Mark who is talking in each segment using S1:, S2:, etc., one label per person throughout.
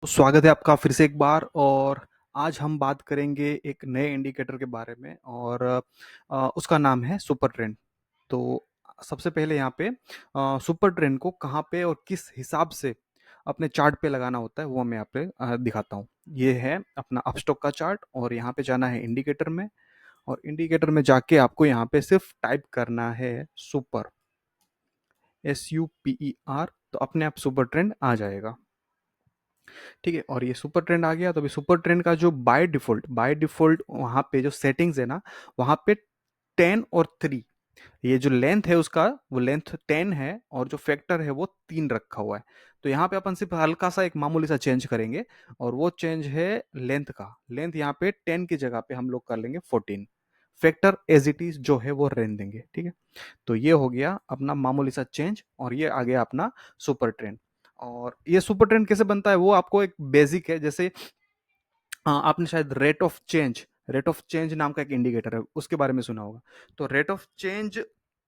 S1: स्वागत है आपका फिर से एक बार। और आज हम बात करेंगे एक नए इंडिकेटर के बारे में और उसका नाम है सुपर ट्रेंड। तो सबसे पहले यहाँ पे सुपर ट्रेंड को कहाँ पे और किस हिसाब से अपने चार्ट पे लगाना होता है वो मैं यहाँ पे दिखाता हूँ। ये है अपना अपस्टॉक का चार्ट और यहाँ पे जाना है इंडिकेटर में। और इंडिकेटर में जाके आपको यहाँ पे सिर्फ टाइप करना है सुपर, SUPER। तो अपने आप सुपर ट्रेंड आ जाएगा। ठीक है, और ये सुपर ट्रेंड आ गया तो अभी सुपर ट्रेंड का जो बाय डिफॉल्ट वहाँ पे जो सेटिंग्स है ना, वहाँ पे 10 और 3, ये जो लेंथ है उसका वो लेंथ 10 है और जो फैक्टर है वो 3 रखा हुआ है। तो यहाँ पे अपन सिर्फ हल्का सा एक मामूली सा चेंज करेंगे और वो चेंज है लेंथ का। लेंथ यहाँ पे 10 की जगह पे हम लोग कर लेंगे 14। फैक्टर एज इट इज जो है वो रहने देंगे। ठीक है, तो ये हो गया अपना मामूली सा चेंज और ये आ गया अपना सुपर ट्रेंड। और ये सुपर ट्रेंड कैसे बनता है वो आपको एक बेसिक है। जैसे आपने शायद रेट ऑफ चेंज नाम का एक इंडिकेटर है, उसके बारे में सुना होगा। तो रेट ऑफ चेंज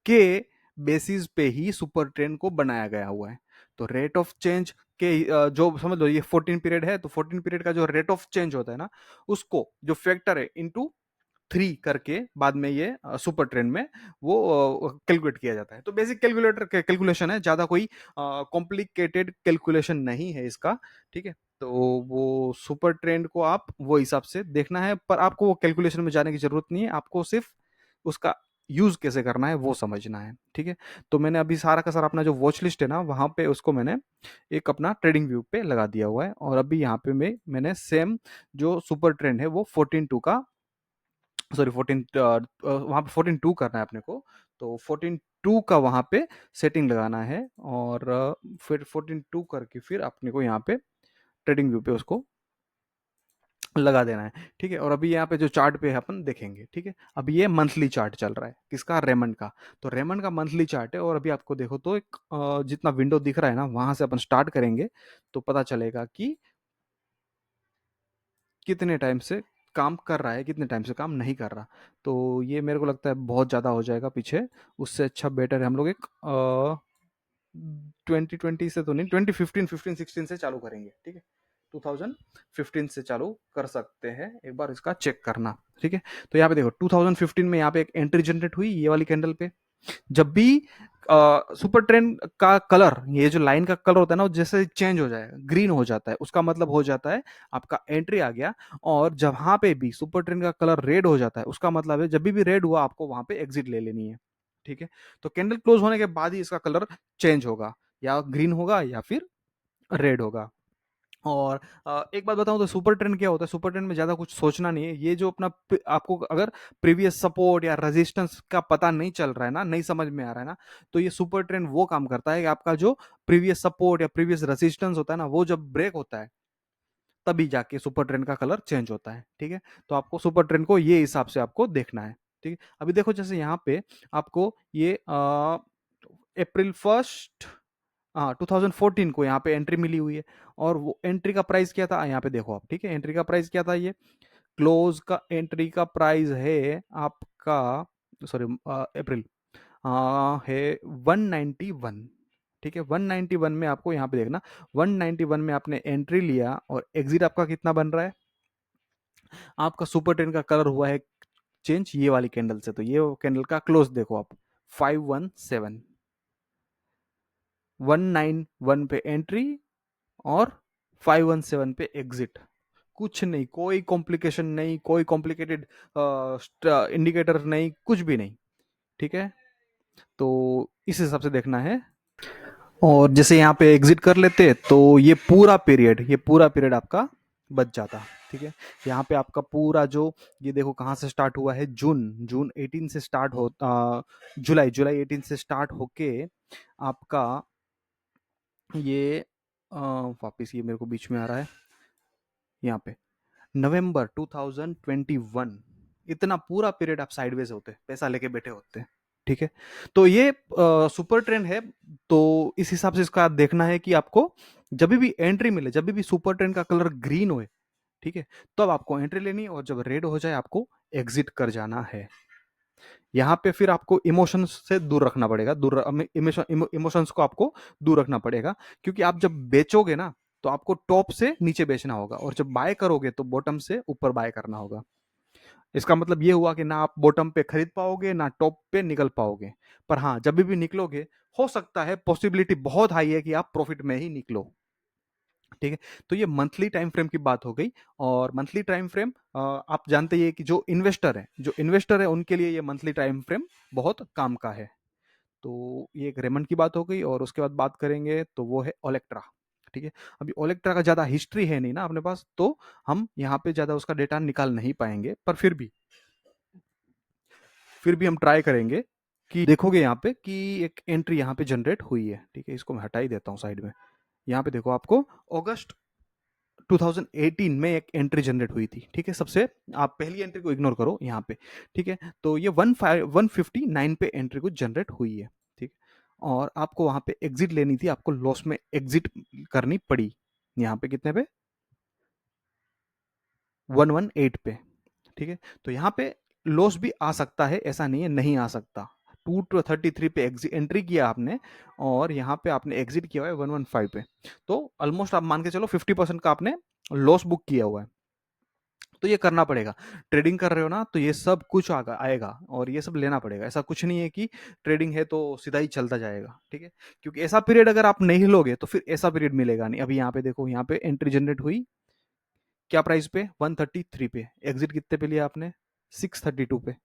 S1: के बेसिस पे ही सुपर ट्रेंड को बनाया गया हुआ है। तो रेट ऑफ चेंज के जो समझ लो ये 14 पीरियड है, तो 14 पीरियड का जो रेट ऑफ चेंज होता है ना, उसको जो फैक्टर है इनटू 3 करके बाद में ये सुपर ट्रेंड में वो कैलकुलेट किया जाता है। तो बेसिक कैलकुलेशन है, ज़्यादा कोई कॉम्प्लिकेटेड कैलकुलेशन नहीं है इसका। ठीक है, तो वो सुपर ट्रेंड को आप वो हिसाब से देखना है, पर आपको वो कैलकुलेशन में जाने की ज़रूरत नहीं है। आपको सिर्फ उसका यूज़ कैसे करना है वो समझना है। ठीक है, तो मैंने अभी सारा का सारा अपना जो वॉच लिस्ट है ना, वहाँ पे उसको मैंने एक अपना ट्रेडिंग व्यू पे लगा दिया हुआ है। और अभी यहाँ पे मैंने सेम जो सुपर ट्रेंड है वो 14 का, सॉरी 14 वहाँ पे 14.2 करना है अपने को। तो 14.2 का वहाँ पे सेटिंग लगाना है और फिर 14.2 करके फिर अपने को यहाँ पे ट्रेडिंग व्यू पे उसको लगा देना है। ठीक है, और अभी यहाँ पे जो चार्ट पे है अपन देखेंगे। ठीक है, अभी ये मंथली चार्ट चल रहा है किसका, रेमंड का। तो रेमंड का मंथली चार्ट है और अभी आपको देखो तो एक जितना विंडो दिख रहा है ना, वहां से अपन स्टार्ट करेंगे तो पता चलेगा कि कितने टाइम से काम कर रहा है, कितने टाइम से काम नहीं कर रहा। तो ये मेरे को लगता है बहुत ज़्यादा हो जाएगा पीछे। उससे अच्छा बेटर है हम लोग एक 2020 से तो नहीं, 2015 15 16 से चालू करेंगे। ठीक है, 2015 से चालू कर सकते हैं, एक बार इसका चेक करना। ठीक है, तो यहाँ पे देखो 2015 में यहाँ पे एक एंट्री जनरेट हुई ये वाली कैंडल पे। जब भी सुपर ट्रेंड का कलर, ये जो लाइन का कलर होता है ना, वो जैसे चेंज हो जाए ग्रीन हो जाता है, उसका मतलब हो जाता है आपका एंट्री आ गया। और जहां पे भी सुपर ट्रेंड का कलर रेड हो जाता है, उसका मतलब है जब भी रेड हुआ आपको वहां पे एग्जिट ले लेनी है। ठीक है, तो कैंडल क्लोज होने के बाद ही इसका कलर चेंज होगा, या ग्रीन होगा या फिर रेड होगा। और एक बात बताऊं तो सुपर ट्रेंड क्या होता है, सुपर ट्रेंड में ज्यादा कुछ सोचना नहीं है। ये जो अपना आपको अगर प्रीवियस सपोर्ट या रेजिस्टेंस का पता नहीं चल रहा है ना, नहीं समझ में आ रहा है ना, तो ये सुपर ट्रेंड वो काम करता है कि आपका जो प्रीवियस सपोर्ट या प्रीवियस रेजिस्टेंस होता है ना, वो जब ब्रेक होता है तभी जाके सुपर ट्रेंड का कलर चेंज होता है। ठीक है, तो आपको सुपर ट्रेंड को ये हिसाब से आपको देखना है। ठीक है, अभी देखो जैसे यहाँ पे आपको ये April 1 हाँ 2014 को यहाँ पे एंट्री मिली हुई है। और वो एंट्री का प्राइस क्या था यहाँ पे देखो आप। ठीक है, एंट्री का प्राइस क्या था, ये क्लोज का एंट्री का प्राइस है आपका, सॉरी अप्रैल है 191। ठीक है, 191 में आपको यहाँ पे देखना, 191 में आपने एंट्री लिया और एग्जिट आपका कितना बन रहा है, आपका सुपर ट्रेंड का कलर हुआ है चेंज ये वाली कैंडल से। तो ये कैंडल का क्लोज देखो आप, 517, 191 पे एंट्री और 517 पे एग्जिट। कुछ नहीं, कोई कॉम्प्लिकेशन नहीं, कोई कॉम्प्लिकेटेड इंडिकेटर नहीं, कुछ भी नहीं। ठीक है, तो इस हिसाब से देखना है। और जैसे यहाँ पे एग्जिट कर लेते तो ये पूरा पीरियड आपका बच जाता। ठीक है, यहाँ पे आपका पूरा जो, ये देखो कहाँ से स्टार्ट हुआ है, जून जून 18 से स्टार्ट होता, जुलाई 18 से स्टार्ट होके आपका ये वापिस ये मेरे को बीच में आ रहा है यहाँ पे, नवंबर 2021, इतना पूरा पीरियड आप साइडवेज होते, पैसा लेके बैठे होते। ठीक है, तो ये सुपर ट्रेंड है। तो इस हिसाब से इसका देखना है कि आपको जब भी एंट्री मिले, जब भी सुपर ट्रेंड का कलर ग्रीन होए, ठीक है, तब आपको एंट्री लेनी है और जब रेड हो जाए आपको एग्जिट कर जाना है। यहाँ पे फिर आपको इमोशंस से दूर रखना पड़ेगा, इमोशंस को आपको दूर रखना पड़ेगा, क्योंकि आप जब बेचोगे ना, तो आपको टॉप से नीचे बेचना होगा, और जब बाय करोगे तो बॉटम से ऊपर बाय करना होगा। इसका मतलब ये हुआ कि ना आप बॉटम पे खरीद पाओगे, ना टॉप पे निकल पाओगे। पर हाँ, जब भी निकलोगे, हो सकता है, पॉसिबिलिटी बहुत हाई है कि आप प्रॉफिट में ही निकलो। ठीक है, तो ये मंथली टाइम फ्रेम की बात हो गई। और मंथली टाइम फ्रेम आप जानते ही है कि जो इन्वेस्टर है उनके लिए ये मंथली टाइम फ्रेम बहुत काम का है। तो ये एक रेमंड की बात हो गई, और उसके बाद बात करेंगे तो वो है ओलेक्ट्रा। ठीक है, अभी ओलेक्ट्रा का ज़्यादा हिस्ट्री है नहीं ना अपने पास, तो हम यहाँ पे ज़्यादा उसका डेटा निकाल नहीं पाएंगे, पर फिर भी हम ट्राई करेंगे कि देखोगे यहाँ पे कि एक एंट्री यहाँ पे जनरेट हुई है। ठीक है, इसको मैं हटा ही देता हूँ साइड में। यहाँ पे देखो, आपको अगस्त 2018 में एक एंट्री जनरेट हुई थी। ठीक है, सबसे आप पहली एंट्री को इग्नोर करो यहाँ पे। ठीक है, तो ये 159 पे एंट्री को जनरेट हुई है। ठीक, और आपको वहां पे एग्जिट लेनी थी, आपको लॉस में एग्जिट करनी पड़ी। यहाँ पे कितने पे? 118 पे। ठीक है, तो यहाँ पे लॉस भी आ सकता है, ऐसा नहीं है नहीं आ सकता। 233 पे एंट्री किया आपने, और यहाँ पे आपने एग्जिट किया हुआ है 115 पे। तो ऑलमोस्ट आप मान के चलो 50% का आपने लॉस बुक किया हुआ है। तो ये करना पड़ेगा। ट्रेडिंग कर रहे हो ना, तो ये सब कुछ आएगा और ये सब लेना पड़ेगा। ऐसा कुछ नहीं है कि ट्रेडिंग है तो सीधा ही चलता जाएगा। ठीक है, क्योंकि ऐसा पीरियड अगर आप नहीं लोगे तो फिर ऐसा पीरियड मिलेगा नहीं। अभी यहाँ पे देखो, यहाँ पे एंट्री जनरेट हुई क्या प्राइस पे? 133 पे। एग्जिट कितने पे लिया आपने? 632 पे।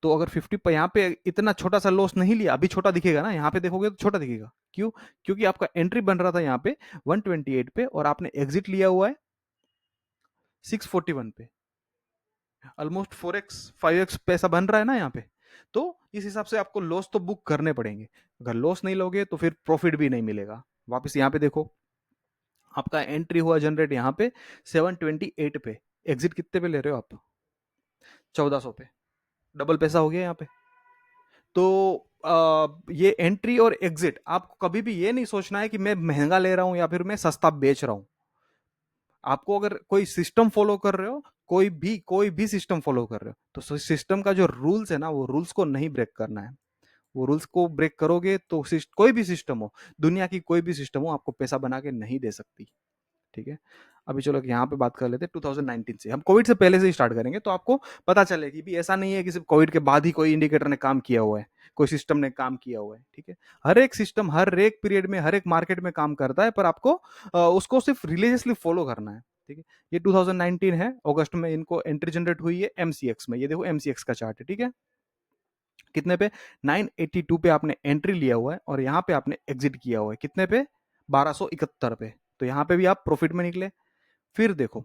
S1: तो अगर 50 पे यहाँ पे इतना छोटा सा लॉस नहीं लिया, अभी छोटा दिखेगा ना, यहाँ पे देखोगे तो छोटा दिखेगा। क्यों? क्योंकि आपका एंट्री बन रहा था यहाँ पे 128 पे, और आपने एग्जिट लिया हुआ है 641 पे। ऑलमोस्ट 4x 5x पैसा बन रहा है ना यहाँ पे। तो इस हिसाब से आपको लॉस तो बुक करने पड़ेंगे। अगर लॉस नहीं लोगे तो फिर प्रॉफिट भी नहीं मिलेगा। वापस यहाँ पे देखो, आपका एंट्री हुआ जनरेट यहाँ पे 728 पे। एग्जिट कितने पे ले रहे हो आप? 1400 पे। डबल पैसा हो गया यहाँ पे। तो ये एंट्री और एग्जिट, आपको कभी भी ये नहीं सोचना है कि मैं महंगा ले रहा हूं या फिर मैं सस्ता बेच रहा हूं। आपको अगर कोई सिस्टम फॉलो कर रहे हो, कोई भी सिस्टम फॉलो कर रहे हो, तो सिस्टम का जो रूल्स है ना, वो रूल्स को नहीं ब्रेक करना है। वो रूल्स को ब्रेक करोगे तो कोई भी सिस्टम हो, दुनिया की कोई भी सिस्टम हो, आपको पैसा बना के नहीं दे सकती। ठीक है, अभी चलो यहाँ पे बात कर लेते हैं 2019 से। हम कोविड से पहले से ही स्टार्ट करेंगे, तो आपको पता चलेगी भी ऐसा नहीं है कि सिर्फ कोविड के बाद ही कोई इंडिकेटर ने काम किया हुआ है, कोई सिस्टम ने काम किया हुआ है। ठीक है, हर एक सिस्टम हर एक पीरियड में हर एक मार्केट में काम करता है, पर आपको उसको सिर्फ रिलीजियसली फॉलो करना है। ठीक है, ये 2019 है, अगस्त में इनको एंट्री जनरेट हुई है एमसीएक्स में। ये देखो एमसीएक्स का चार्ट है। ठीक है, कितने पे? 982 पे आपने एंट्री लिया हुआ है, और यहाँ पे आपने एग्जिट किया हुआ है कितने पे? 1271 पे। तो यहाँ पे भी आप प्रॉफिट में निकले। फिर देखो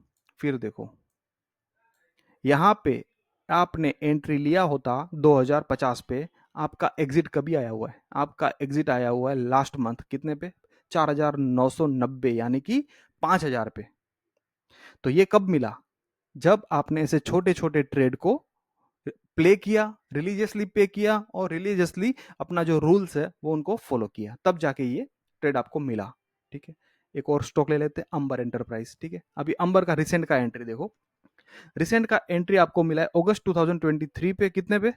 S1: यहाँ पे आपने एंट्री लिया होता 2050 पे, आपका एग्जिट कभी आया हुआ है? आपका एग्जिट आया हुआ है लास्ट मंथ कितने पे? 4990, यानी कि 5000 पे। तो ये कब मिला? जब आपने ऐसे छोटे छोटे ट्रेड को प्ले किया, रिलीजियसली पे किया, और रिलीजियसली अपना जो रूल्स है वो उनको फॉलो किया, तब जाके ये ट्रेड आपको मिला। ठीक है, एक और स्टॉक ले लेते हैं, अंबर एंटरप्राइज। ठीक है, अभी अंबर का रिसेंट का एंट्री देखो। रिसेंट का एंट्री आपको मिला है अगस्त 2023 पे कितने पे?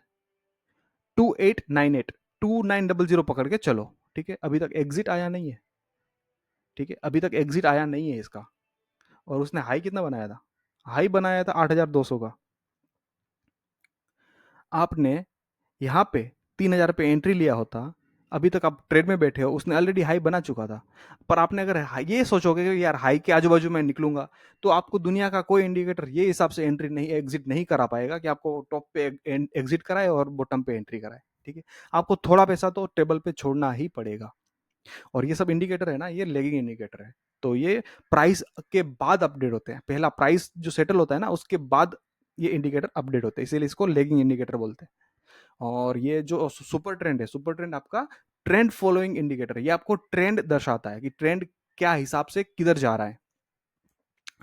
S1: 2898। 2900 पकड़ के चलो। ठीक है, अभी तक एग्जिट आया नहीं है। ठीक है, अभी तक एग्जिट आया नहीं है इसका। और उसने हाई कितना बनाया था? हाई बनाया था 8200 का। आपने यहाँ पे 3000 पे एंट्री लिया होता, अभी तक आप ट्रेड में बैठे हो, उसने ऑलरेडी हाई बना चुका था। पर आपने अगर ये सोचोगे कि यार हाई के आजू बाजू में निकलूंगा, तो आपको दुनिया का कोई इंडिकेटर ये हिसाब से एंट्री नहीं एग्जिट नहीं करा पाएगा कि आपको टॉप पे एग्जिट कराए और बॉटम पे एंट्री कराए। ठीक है, आपको थोड़ा पैसा तो टेबल पे छोड़ना ही पड़ेगा। और ये सब इंडिकेटर है ना, ये लेगिंग इंडिकेटर है। तो ये प्राइस के बाद अपडेट होते हैं। पहला प्राइस जो सेटल होता है ना, उसके बाद ये इंडिकेटर अपडेट होते हैं, इसीलिए इसको लेगिंग इंडिकेटर बोलते हैं। और ये जो सुपर ट्रेंड है, सुपर ट्रेंड आपका ट्रेंड फॉलोइंग इंडिकेटर है। ये आपको ट्रेंड दर्शाता है कि ट्रेंड क्या हिसाब से किधर जा रहा है।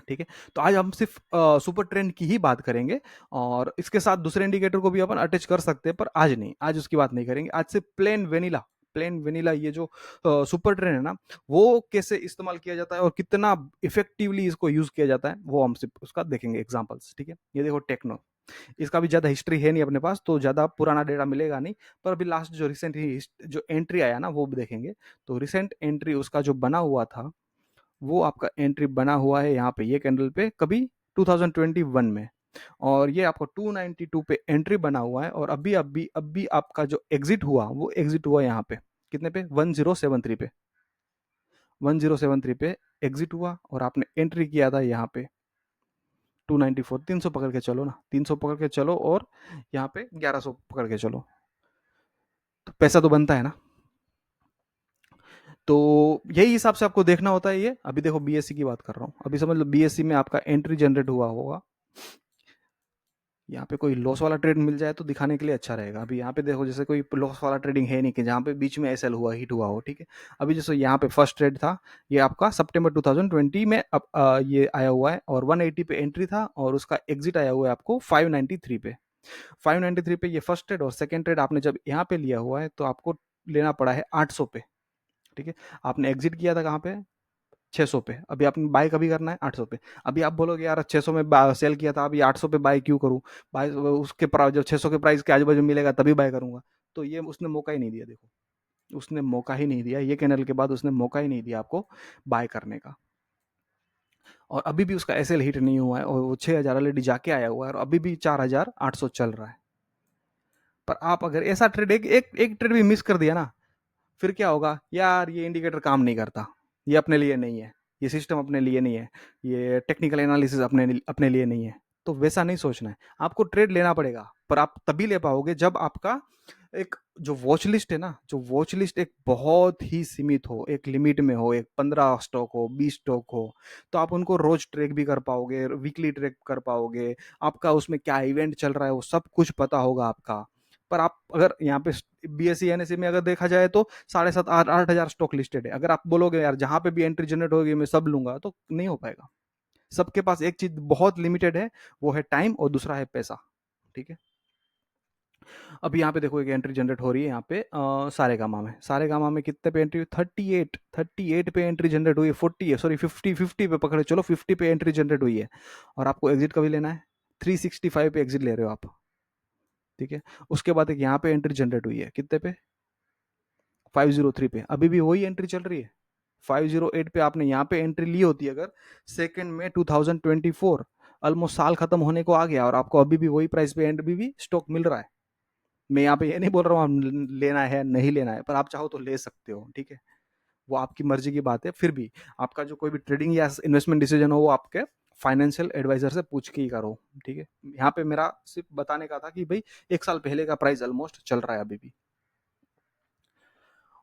S1: ठीक है, तो आज हम सिर्फ सुपर ट्रेंड की ही बात करेंगे, और इसके साथ दूसरे इंडिकेटर को भी अपन अटैच कर सकते हैं, पर आज नहीं, आज उसकी बात नहीं करेंगे। आज से प्लेन वेनिला ये जो सुपर ट्रेंड है ना, वो कैसे इस्तेमाल किया जाता है और कितना इफेक्टिवली इसको यूज किया जाता है, वो हम सिर्फ उसका देखेंगे एग्जांपल्स। ठीक है, ये देखो टेक्नो, इसका भी ज़्यादा हिस्ट्री है नहीं अपने पास, तो ज़्यादा पुराना डेटा मिलेगा नहीं। पर अभी लास्ट जो रिसेंट जो एंट्री आया ना, वो भी देखेंगे। तो रिसेंट एंट्री उसका जो बना हुआ था वो आपका एंट्री बना हुआ है यहाँ पे ये कैंडल पे कभी 2021 में, और ये आपको 292 पे एंट्री बना हुआ है, और अभी अभी अभी आपका जो एग्जिट हुआ वो एग्जिट हुआ यहाँ पे कितने पे, 1073 पे, 1073 पे एग्जिट हुआ, और आपने एंट्री किया था यहाँ पे 294, 300 पकड़ के चलो ना, 300 पकड़ के चलो, और यहाँ पे 1100 पकड़ के चलो, तो पैसा तो बनता है ना। तो यही हिसाब से आपको देखना होता है। ये अभी देखो बीएससी की बात कर रहा हूँ, अभी समझ लो बीएससी में आपका एंट्री जनरेट हुआ होगा, यहाँ पे कोई लॉस वाला ट्रेड मिल जाए तो दिखाने के लिए अच्छा रहेगा। अभी यहाँ पे देखो जैसे कोई लॉस वाला ट्रेडिंग है नहीं कि जहाँ पे बीच में एसएल हुआ, हिट हुआ हो, ठीक है। अभी जैसे यहाँ पे फर्स्ट ट्रेड था, ये आपका सितंबर 2020 में अब ये आया हुआ है, और 180 पे एंट्री था, और उसका एग्जिट आया हुआ है आपको 593 पे। 593 पे ये फर्स्ट ट्रेड, और सेकंड ट्रेड आपने जब यहाँ पे लिया हुआ है तो आपको लेना पड़ा है 800 पे, ठीक है। आपने एग्जिट किया था कहाँ पे, 600 पे, अभी आपने बाय कभी करना है 800 पे। अभी आप बोलोगे यार 600 में सेल किया था, अभी 800 पे बाय क्यों करूं, बाय उसके प्राइस जब 600 के प्राइस के आजू बाजू मिलेगा तभी बाय करूंगा। तो ये उसने मौका ही नहीं दिया, देखो उसने मौका ही नहीं दिया, ये कैंडल के बाद उसने मौका ही नहीं दिया आपको बाय करने का। और अभी भी उसका एसएल हिट नहीं हुआ है, और वो 6000 ऑलरेडी जाके आया हुआ है, और अभी भी 4800 चल रहा है। पर आप अगर ऐसा ट्रेड एक ट्रेड भी मिस कर दिया ना, फिर क्या होगा यार, ये इंडिकेटर काम नहीं करता, ये अपने लिए नहीं है, ये सिस्टम अपने लिए नहीं है, ये टेक्निकल एनालिसिस अपने अपने लिए नहीं है। तो वैसा नहीं सोचना है, आपको ट्रेड लेना पड़ेगा, पर आप तभी ले पाओगे जब आपका एक जो वॉच लिस्ट है ना, जो वॉच लिस्ट एक बहुत ही सीमित हो, एक लिमिट में हो, एक 15 स्टॉक हो, 20 स्टॉक हो, तो आप उनको रोज ट्रैक भी कर पाओगे, वीकली ट्रैक कर पाओगे, आपका उसमें क्या इवेंट चल रहा है वो सब कुछ पता होगा आपका। पर आप अगर यहाँ पे बीएससी एनएससी में अगर देखा जाए तो 7,500 8,000 स्टॉक लिस्टेड है, अगर आप बोलोगे यार जहां पे भी एंट्री जनरेट होगी मैं सब लूंगा, तो नहीं हो पाएगा। सबके पास एक चीज बहुत लिमिटेड है, वो है टाइम, और दूसरा है पैसा, ठीक है। अब यहाँ पे देखो एक एंट्री जनरेट हो रही है यहाँ पे सारेगामा में, सारेगामा में कितने पे एंट्री, 38 पे एंट्री जनरेट हुई है, 40 है सॉरी 50 पे पकड़े चलो, 50 पे एंट्री जनरेट हुई है, और आपको एग्जिट कभी लेना है, 365 पे एग्जिट ले रहे हो आप, ठीक है। उसके बाद एक यहाँ पे एंट्री जनरेट हुई है कितने पे, 503 पे, अभी भी वही एंट्री चल रही है। 508 पे आपने यहाँ पे एंट्री ली होती अगर सेकेंड में 2024, ऑलमोस्ट साल खत्म होने को आ गया, और आपको अभी भी वही प्राइस पे एंड भी स्टॉक मिल रहा है। मैं यहाँ पे ये नहीं बोल रहा हूँ आप लेना है नहीं लेना है, पर आप चाहो तो ले सकते हो, ठीक है। वो आपकी मर्जी की बात है, फिर भी आपका जो कोई भी ट्रेडिंग या इन्वेस्टमेंट डिसीजन हो वो आपके फाइनेंशियल एडवाइजर से पूछ के ही करो, ठीक है। यहाँ पे मेरा सिर्फ बताने का था कि भाई एक साल पहले का प्राइस ऑलमोस्ट चल रहा है अभी भी।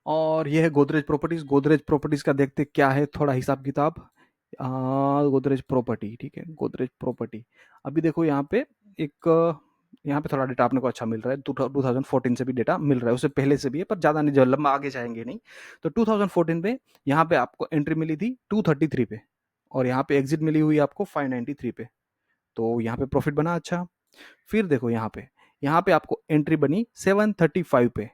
S1: और ये है गोदरेज प्रॉपर्टीज, गोदरेज प्रॉपर्टीज का देखते क्या है थोड़ा हिसाब किताब। गोदरेज प्रॉपर्टी, ठीक है, गोदरेज प्रॉपर्टी। अभी देखो यहाँ पे एक यहाँ पे थोड़ा डेटा अपने को अच्छा मिल रहा है, 2014 से भी डेटा मिल रहा है, उससे पहले से भी है, पर ज़्यादा नहीं, जब लंबा आगे जाएंगे नहीं। तो 2014 पे यहाँ पे आपको एंट्री मिली थी 233 पे, और यहाँ पे एग्जिट मिली हुई आपको 593 पे, तो यहाँ पे प्रॉफिट बना अच्छा। फिर देखो यहाँ पे आपको एंट्री बनी 735 पे,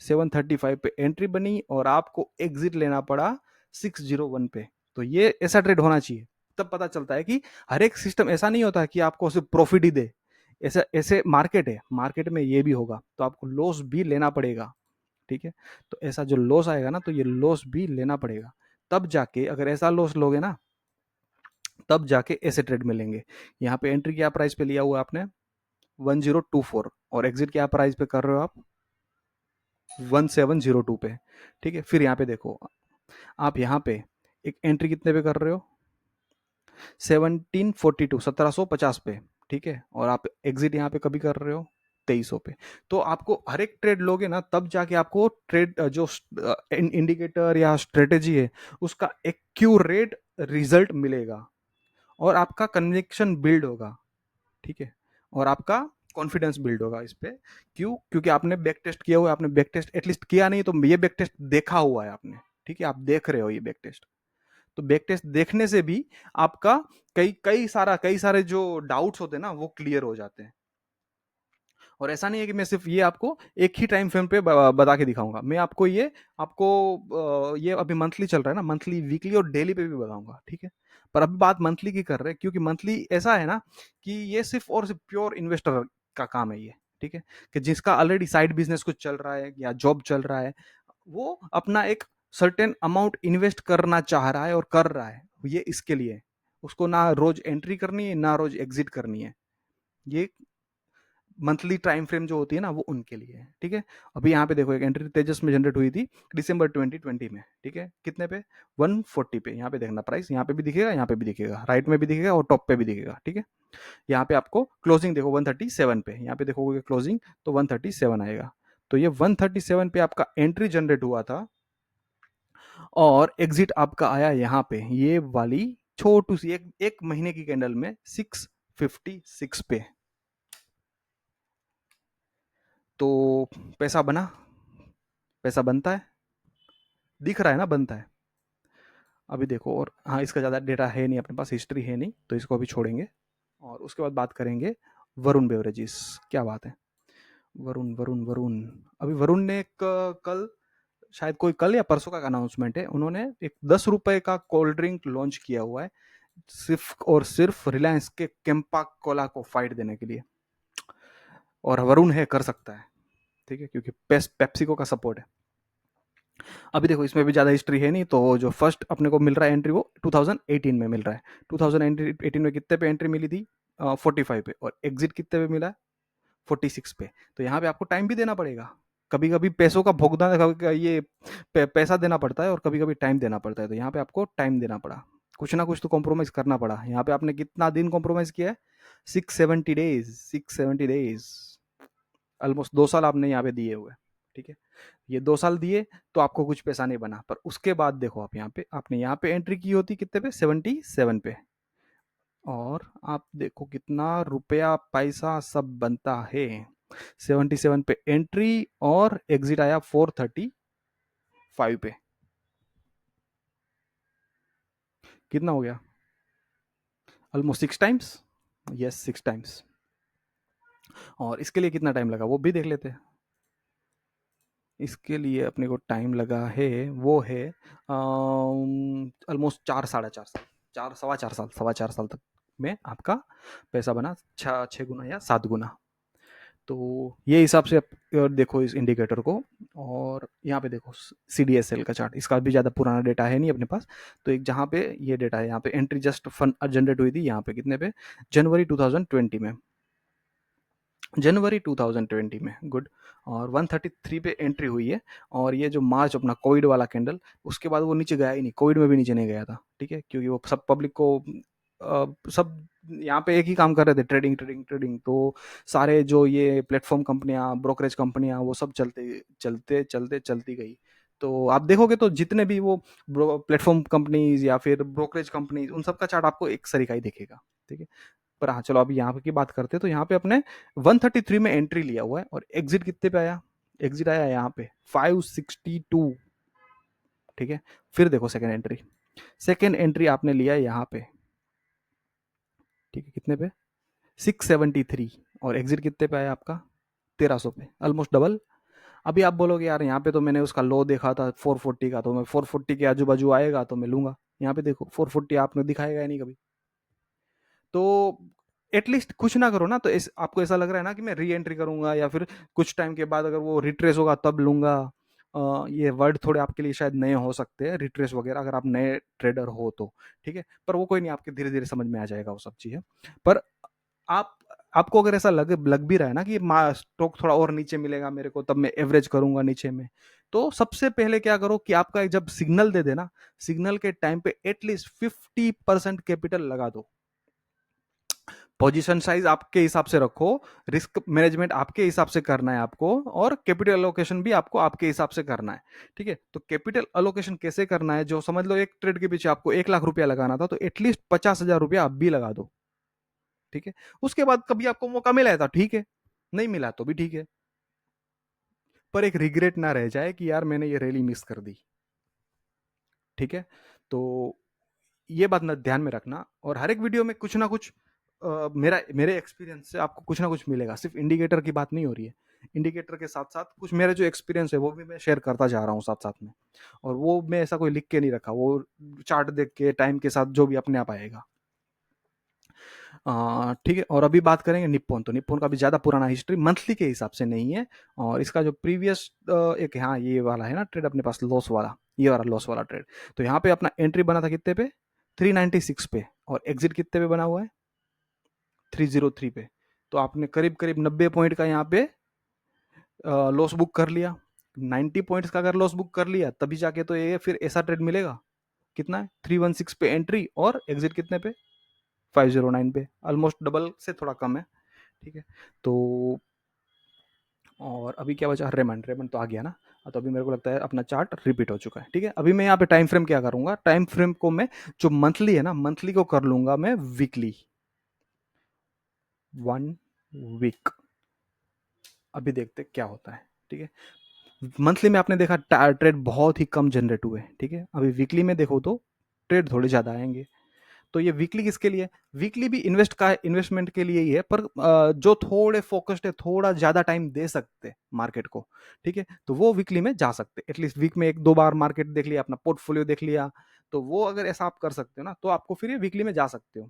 S1: 735 पे एंट्री बनी, और आपको एग्जिट लेना पड़ा 601 पे। तो ये ऐसा ट्रेड होना चाहिए, तब पता चलता है कि हर एक सिस्टम ऐसा नहीं होता है कि आपको सिर्फ प्रॉफिट ही दे। ऐसा ऐसे मार्केट है, मार्केट में ये भी होगा, तो आपको लॉस भी लेना पड़ेगा, ठीक है। तो ऐसा जो लॉस आएगा ना, तो ये लॉस भी लेना पड़ेगा, तब जाके अगर ऐसा लॉस लोगे ना, तब जाके ऐसे ट्रेड मिलेंगे। यहाँ पे एंट्री क्या प्राइस पे लिया हुआ है आपने, 1024, और एग्जिट क्या प्राइस पे कर रहे हो आप, 1702 पे, ठीक है। फिर यहाँ पे देखो आप यहाँ पे एक एंट्री कितने पे कर रहे हो, 1742, 1750 पे, ठीक है। और आप एग्जिट यहाँ पे कभी कर रहे हो 2300 पे। तो आपको हर एक ट्रेड लोगे ना, तब जाके आपको ट्रेड जो इंडिकेटर या स्ट्रेटेजी है उसका एक्यूरेट रिजल्ट मिलेगा, और आपका कन्विक्शन बिल्ड होगा, ठीक है। और आपका कॉन्फिडेंस बिल्ड होगा इस पे, क्यों, क्योंकि आपने बैक टेस्ट किया हुआ है, आपने बैक टेस्ट एटलीस्ट किया नहीं तो ये बैक टेस्ट देखा हुआ है आपने, ठीक है, आप देख रहे हो ये बैक टेस्ट। तो बैक टेस्ट देखने से भी आपका कई सारे जो डाउट्स होते हैं ना वो क्लियर हो जाते हैं। और ऐसा नहीं है कि मैं सिर्फ ये आपको एक ही टाइम फ्रेम पे बता के दिखाऊंगा, मैं आपको ये आपको ये अभी मंथली चल रहा है ना, मंथली वीकली और डेली पे भी बताऊंगा, ठीक है। पर अभी बात मंथली की कर रहे हैं, क्योंकि मंथली ऐसा है ना कि ये सिर्फ और सिर्फ प्योर इन्वेस्टर का काम है ये, ठीक है। कि जिसका ऑलरेडी साइड बिजनेस कुछ चल रहा है या जॉब चल रहा है, वो अपना एक सर्टेन अमाउंट इन्वेस्ट करना चाह रहा है और कर रहा है, ये इसके लिए, उसको ना रोज एंट्री करनी है ना रोज एग्जिट करनी है, ये मंथली टाइम फ्रेम जो होती है ना वो उनके लिए है। ठीक है, अभी यहाँ पे देखो एक एंट्री तेजस में जनरेट हुई थी दिसंबर 2020 में। ठीक है, कितने पे? 140 पे। यहाँ पे देखना प्राइस, यहाँ पे भी दिखेगा, यहाँ पे भी दिखेगा, राइट में भी दिखेगा और टॉप पे भी दिखेगा। ठीक है, यहाँ पे आपको क्लोजिंग देखो 137 पे, यहाँ पे देखोगे क्लोजिंग तो 137 आएगा। तो ये 137 पे आपका एंट्री जनरेट हुआ था और एग्जिट आपका आया यहाँ पे, ये वाली छोटू सी एक महीने की कैंडल में 656 पे। तो पैसा बना, पैसा बनता है, दिख रहा है ना, बनता है। अभी देखो, और हाँ इसका ज़्यादा डेटा है नहीं अपने पास, हिस्ट्री है नहीं, तो इसको अभी छोड़ेंगे और उसके बाद बात करेंगे वरुण बेवरेजेस। क्या बात है, वरुण वरुण वरुण। अभी वरुण ने कल, शायद कोई कल या परसों का अनाउंसमेंट है, उन्होंने एक 10 रुपए का कोल्ड ड्रिंक लॉन्च किया हुआ है सिर्फ और सिर्फ रिलायंस के कैंपा कोला को फाइट देने के लिए। और वरुण है, कर सकता है। ठीक है, क्योंकि पेप्सिको का सपोर्ट है। अभी देखो इसमें भी ज़्यादा हिस्ट्री है नहीं, तो जो फर्स्ट अपने को मिल रहा है एंट्री वो 2018 में मिल रहा है। 2018 में कितने पे एंट्री मिली थी? 45 पे। और एग्जिट कितने पे मिला है? 46 पे। तो यहाँ पे आपको टाइम भी देना पड़ेगा, कभी कभी पैसों का भुगतान, ये पैसा देना पड़ता है और कभी कभी टाइम देना पड़ता है। तो यहाँ पे आपको टाइम देना पड़ा, कुछ ना कुछ तो कॉम्प्रोमाइज करना पड़ा। यहाँ पे आपने कितना दिन कॉम्प्रोमाइज किया है? 670 डेज, 670 डेज, ऑलमोस्ट 2 साल आपने यहाँ पे दिए हुए। ठीक है, ये 2 साल दिए तो आपको कुछ पैसा नहीं बना, पर उसके बाद देखो आप यहाँ पे, आपने यहाँ पे एंट्री की होती कितने पे? 77 पे। और आप देखो कितना रुपया पैसा सब बनता है। 77 पे एंट्री और एग्जिट आया 435 पे। कितना हो गया? Almost 6 times. Yes, 6 times. और इसके लिए कितना टाइम लगा वो भी देख लेते हैं। इसके लिए अपने को टाइम लगा है, वो है ऑलमोस्ट 4 साढ़े 4 साल, 4 सवा 4 साल, सवा 4 साल तक में आपका पैसा बना 6 गुना या 7 गुना। तो ये हिसाब से आप देखो इस इंडिकेटर को। और यहाँ पे देखो CDSL का चार्ट, इसका भी ज़्यादा पुराना डेटा है नहीं अपने पास। तो एक जहाँ पे ये डेटा है, यहाँ पे एंट्री जस्ट फंड जनरेट हुई थी, यहाँ पे कितने पे? जनवरी 2020 में, जनवरी 2020 में। गुड। और 133 पे एंट्री हुई है। और ये जो मार्च अपना कोविड वाला कैंडल, उसके बाद वो नीचे गया ही नहीं, कोविड में भी नीचे नहीं गया था। ठीक है, क्योंकि वो सब पब्लिक को सब यहाँ पे एक ही काम कर रहे थे, ट्रेडिंग ट्रेडिंग ट्रेडिंग। तो सारे जो ये प्लेटफॉर्म कंपनियां, ब्रोकरेज कंपनियां, वो सब चलते चलते चलते चलती गई। तो आप देखोगे तो जितने भी वो प्लेटफॉर्म कंपनीज या फिर ब्रोकरेज कंपनीज, उन सब का चार्ट आपको एक सरीका ही दिखेगा। ठीक है, पर हाँ चलो अभी यहाँ पे की बात करते हैं। तो यहाँ पे अपने 133 में एंट्री लिया हुआ है और एग्जिट कितने पे आया? एग्जिट आया यहाँ पे 562। ठीक है, फिर देखो सेकेंड एंट्री, सेकेंड एंट्री आपने लिया यहाँ पे। ठीक है, कितने पे? 673। और एग्जिट कितने पे आया आपका? 1300 पे, ऑलमोस्ट डबल। अभी आप बोलोगे यार यहाँ पे तो मैंने उसका लो देखा था 440 का, तो मैं 440 के आजू बाजू आएगा तो मैं लूंगा। यहाँ पे देखो 440 आपने दिखाएगा ही नहीं कभी। तो एटलीस्ट कुछ ना करो ना, तो आपको ऐसा लग रहा है ना कि मैं री एंट्री करूंगा या फिर कुछ टाइम के बाद अगर वो रिट्रेस होगा तब लूंगा। ये वर्ड थोड़े आपके लिए शायद नए हो सकते हैं, रिट्रेस वगैरह, अगर आप नए ट्रेडर हो तो। ठीक है, पर वो कोई नहीं, आपके धीरे धीरे समझ में आ जाएगा वो सब चीज़ें। पर आप आपको अगर ऐसा लग भी रहा है ना कि स्टॉक थोड़ा और नीचे मिलेगा मेरे को, तब मैं एवरेज करूंगा नीचे में, तो सबसे पहले क्या करो कि आपका जब सिग्नल दे देना, सिग्नल के टाइम पे एटलीस्ट 50% कैपिटल लगा दो। पोजीशन साइज आपके हिसाब से रखो, रिस्क मैनेजमेंट आपके हिसाब से करना है आपको, और कैपिटल अलोकेशन भी आपको आपके हिसाब से करना है। ठीक है, तो कैपिटल अलोकेशन कैसे करना है, जो समझ लो एक ट्रेड के पीछे आपको 1 लाख रुपया लगाना था, तो एटलीस्ट 50,000 रुपया आप भी लगा दो। ठीक है, उसके बाद कभी आपको मौका मिला था ठीक है, नहीं मिला तो भी ठीक है, पर एक रिग्रेट ना रह जाए कि यार मैंने ये रैली मिस कर दी। ठीक है, तो ये बात ना ध्यान में रखना। और हर एक वीडियो में कुछ ना कुछ मेरे एक्सपीरियंस से आपको कुछ ना कुछ मिलेगा, सिर्फ इंडिकेटर की बात नहीं हो रही है। इंडिकेटर के साथ साथ कुछ मेरे जो एक्सपीरियंस है वो भी मैं शेयर करता जा रहा हूँ साथ साथ में। और वो मैं ऐसा कोई लिख के नहीं रखा, वो चार्ट देख के टाइम के साथ जो भी अपने आप आएगा। ठीक है, और अभी बात करेंगे निप्पॉन। तो निप्पॉन का भी ज़्यादा पुराना हिस्ट्री मंथली के हिसाब से नहीं है, और इसका जो प्रीवियस एक, हाँ ये वाला है ना ट्रेड अपने पास, लॉस वाला, ये वाला लॉस वाला ट्रेड। तो यहाँ पे अपना एंट्री बना था कितने पे, 396 पे, और एग्जिट कितने पे बना हुआ है, 303 पे। तो आपने करीब करीब 90 पॉइंट का यहाँ पे लॉस बुक कर लिया। 90 पॉइंट्स का अगर लॉस बुक कर लिया तभी जाके तो ये फिर ऐसा ट्रेड मिलेगा। कितना है, 316 पे एंट्री और एग्जिट कितने पे, 509 पे, ऑलमोस्ट डबल से थोड़ा कम है। ठीक है, तो और अभी क्या बचा, रेमंड, रेमंड तो आ गया ना। तो अभी मेरे को लगता है अपना चार्ट रिपीट हो चुका है। ठीक है, अभी मैं यहाँ पे टाइम फ्रेम क्या करूंगा, टाइम फ्रेम को मैं जो मंथली है ना, मंथली को कर लूंगा मैं वीकली, 1 वीक। अभी देखते क्या होता है। ठीक है, मंथली में आपने देखा ट्रेड बहुत ही कम जनरेट हुए। ठीक है, अभी वीकली में देखो तो ट्रेड थोड़े ज्यादा आएंगे। तो ये वीकली किसके लिए, वीकली भी इन्वेस्टमेंट के लिए ही है, पर जो थोड़े फोकस्ड है, थोड़ा ज्यादा टाइम दे सकते मार्केट को। ठीक है, तो वो वीकली में जा सकते, एटलीस्ट वीक में 1-2 बार मार्केट देख लिया, अपना पोर्टफोलियो देख लिया। तो वो अगर ऐसा आप कर सकते हो ना, तो आपको फिर ये वीकली में जा सकते हो।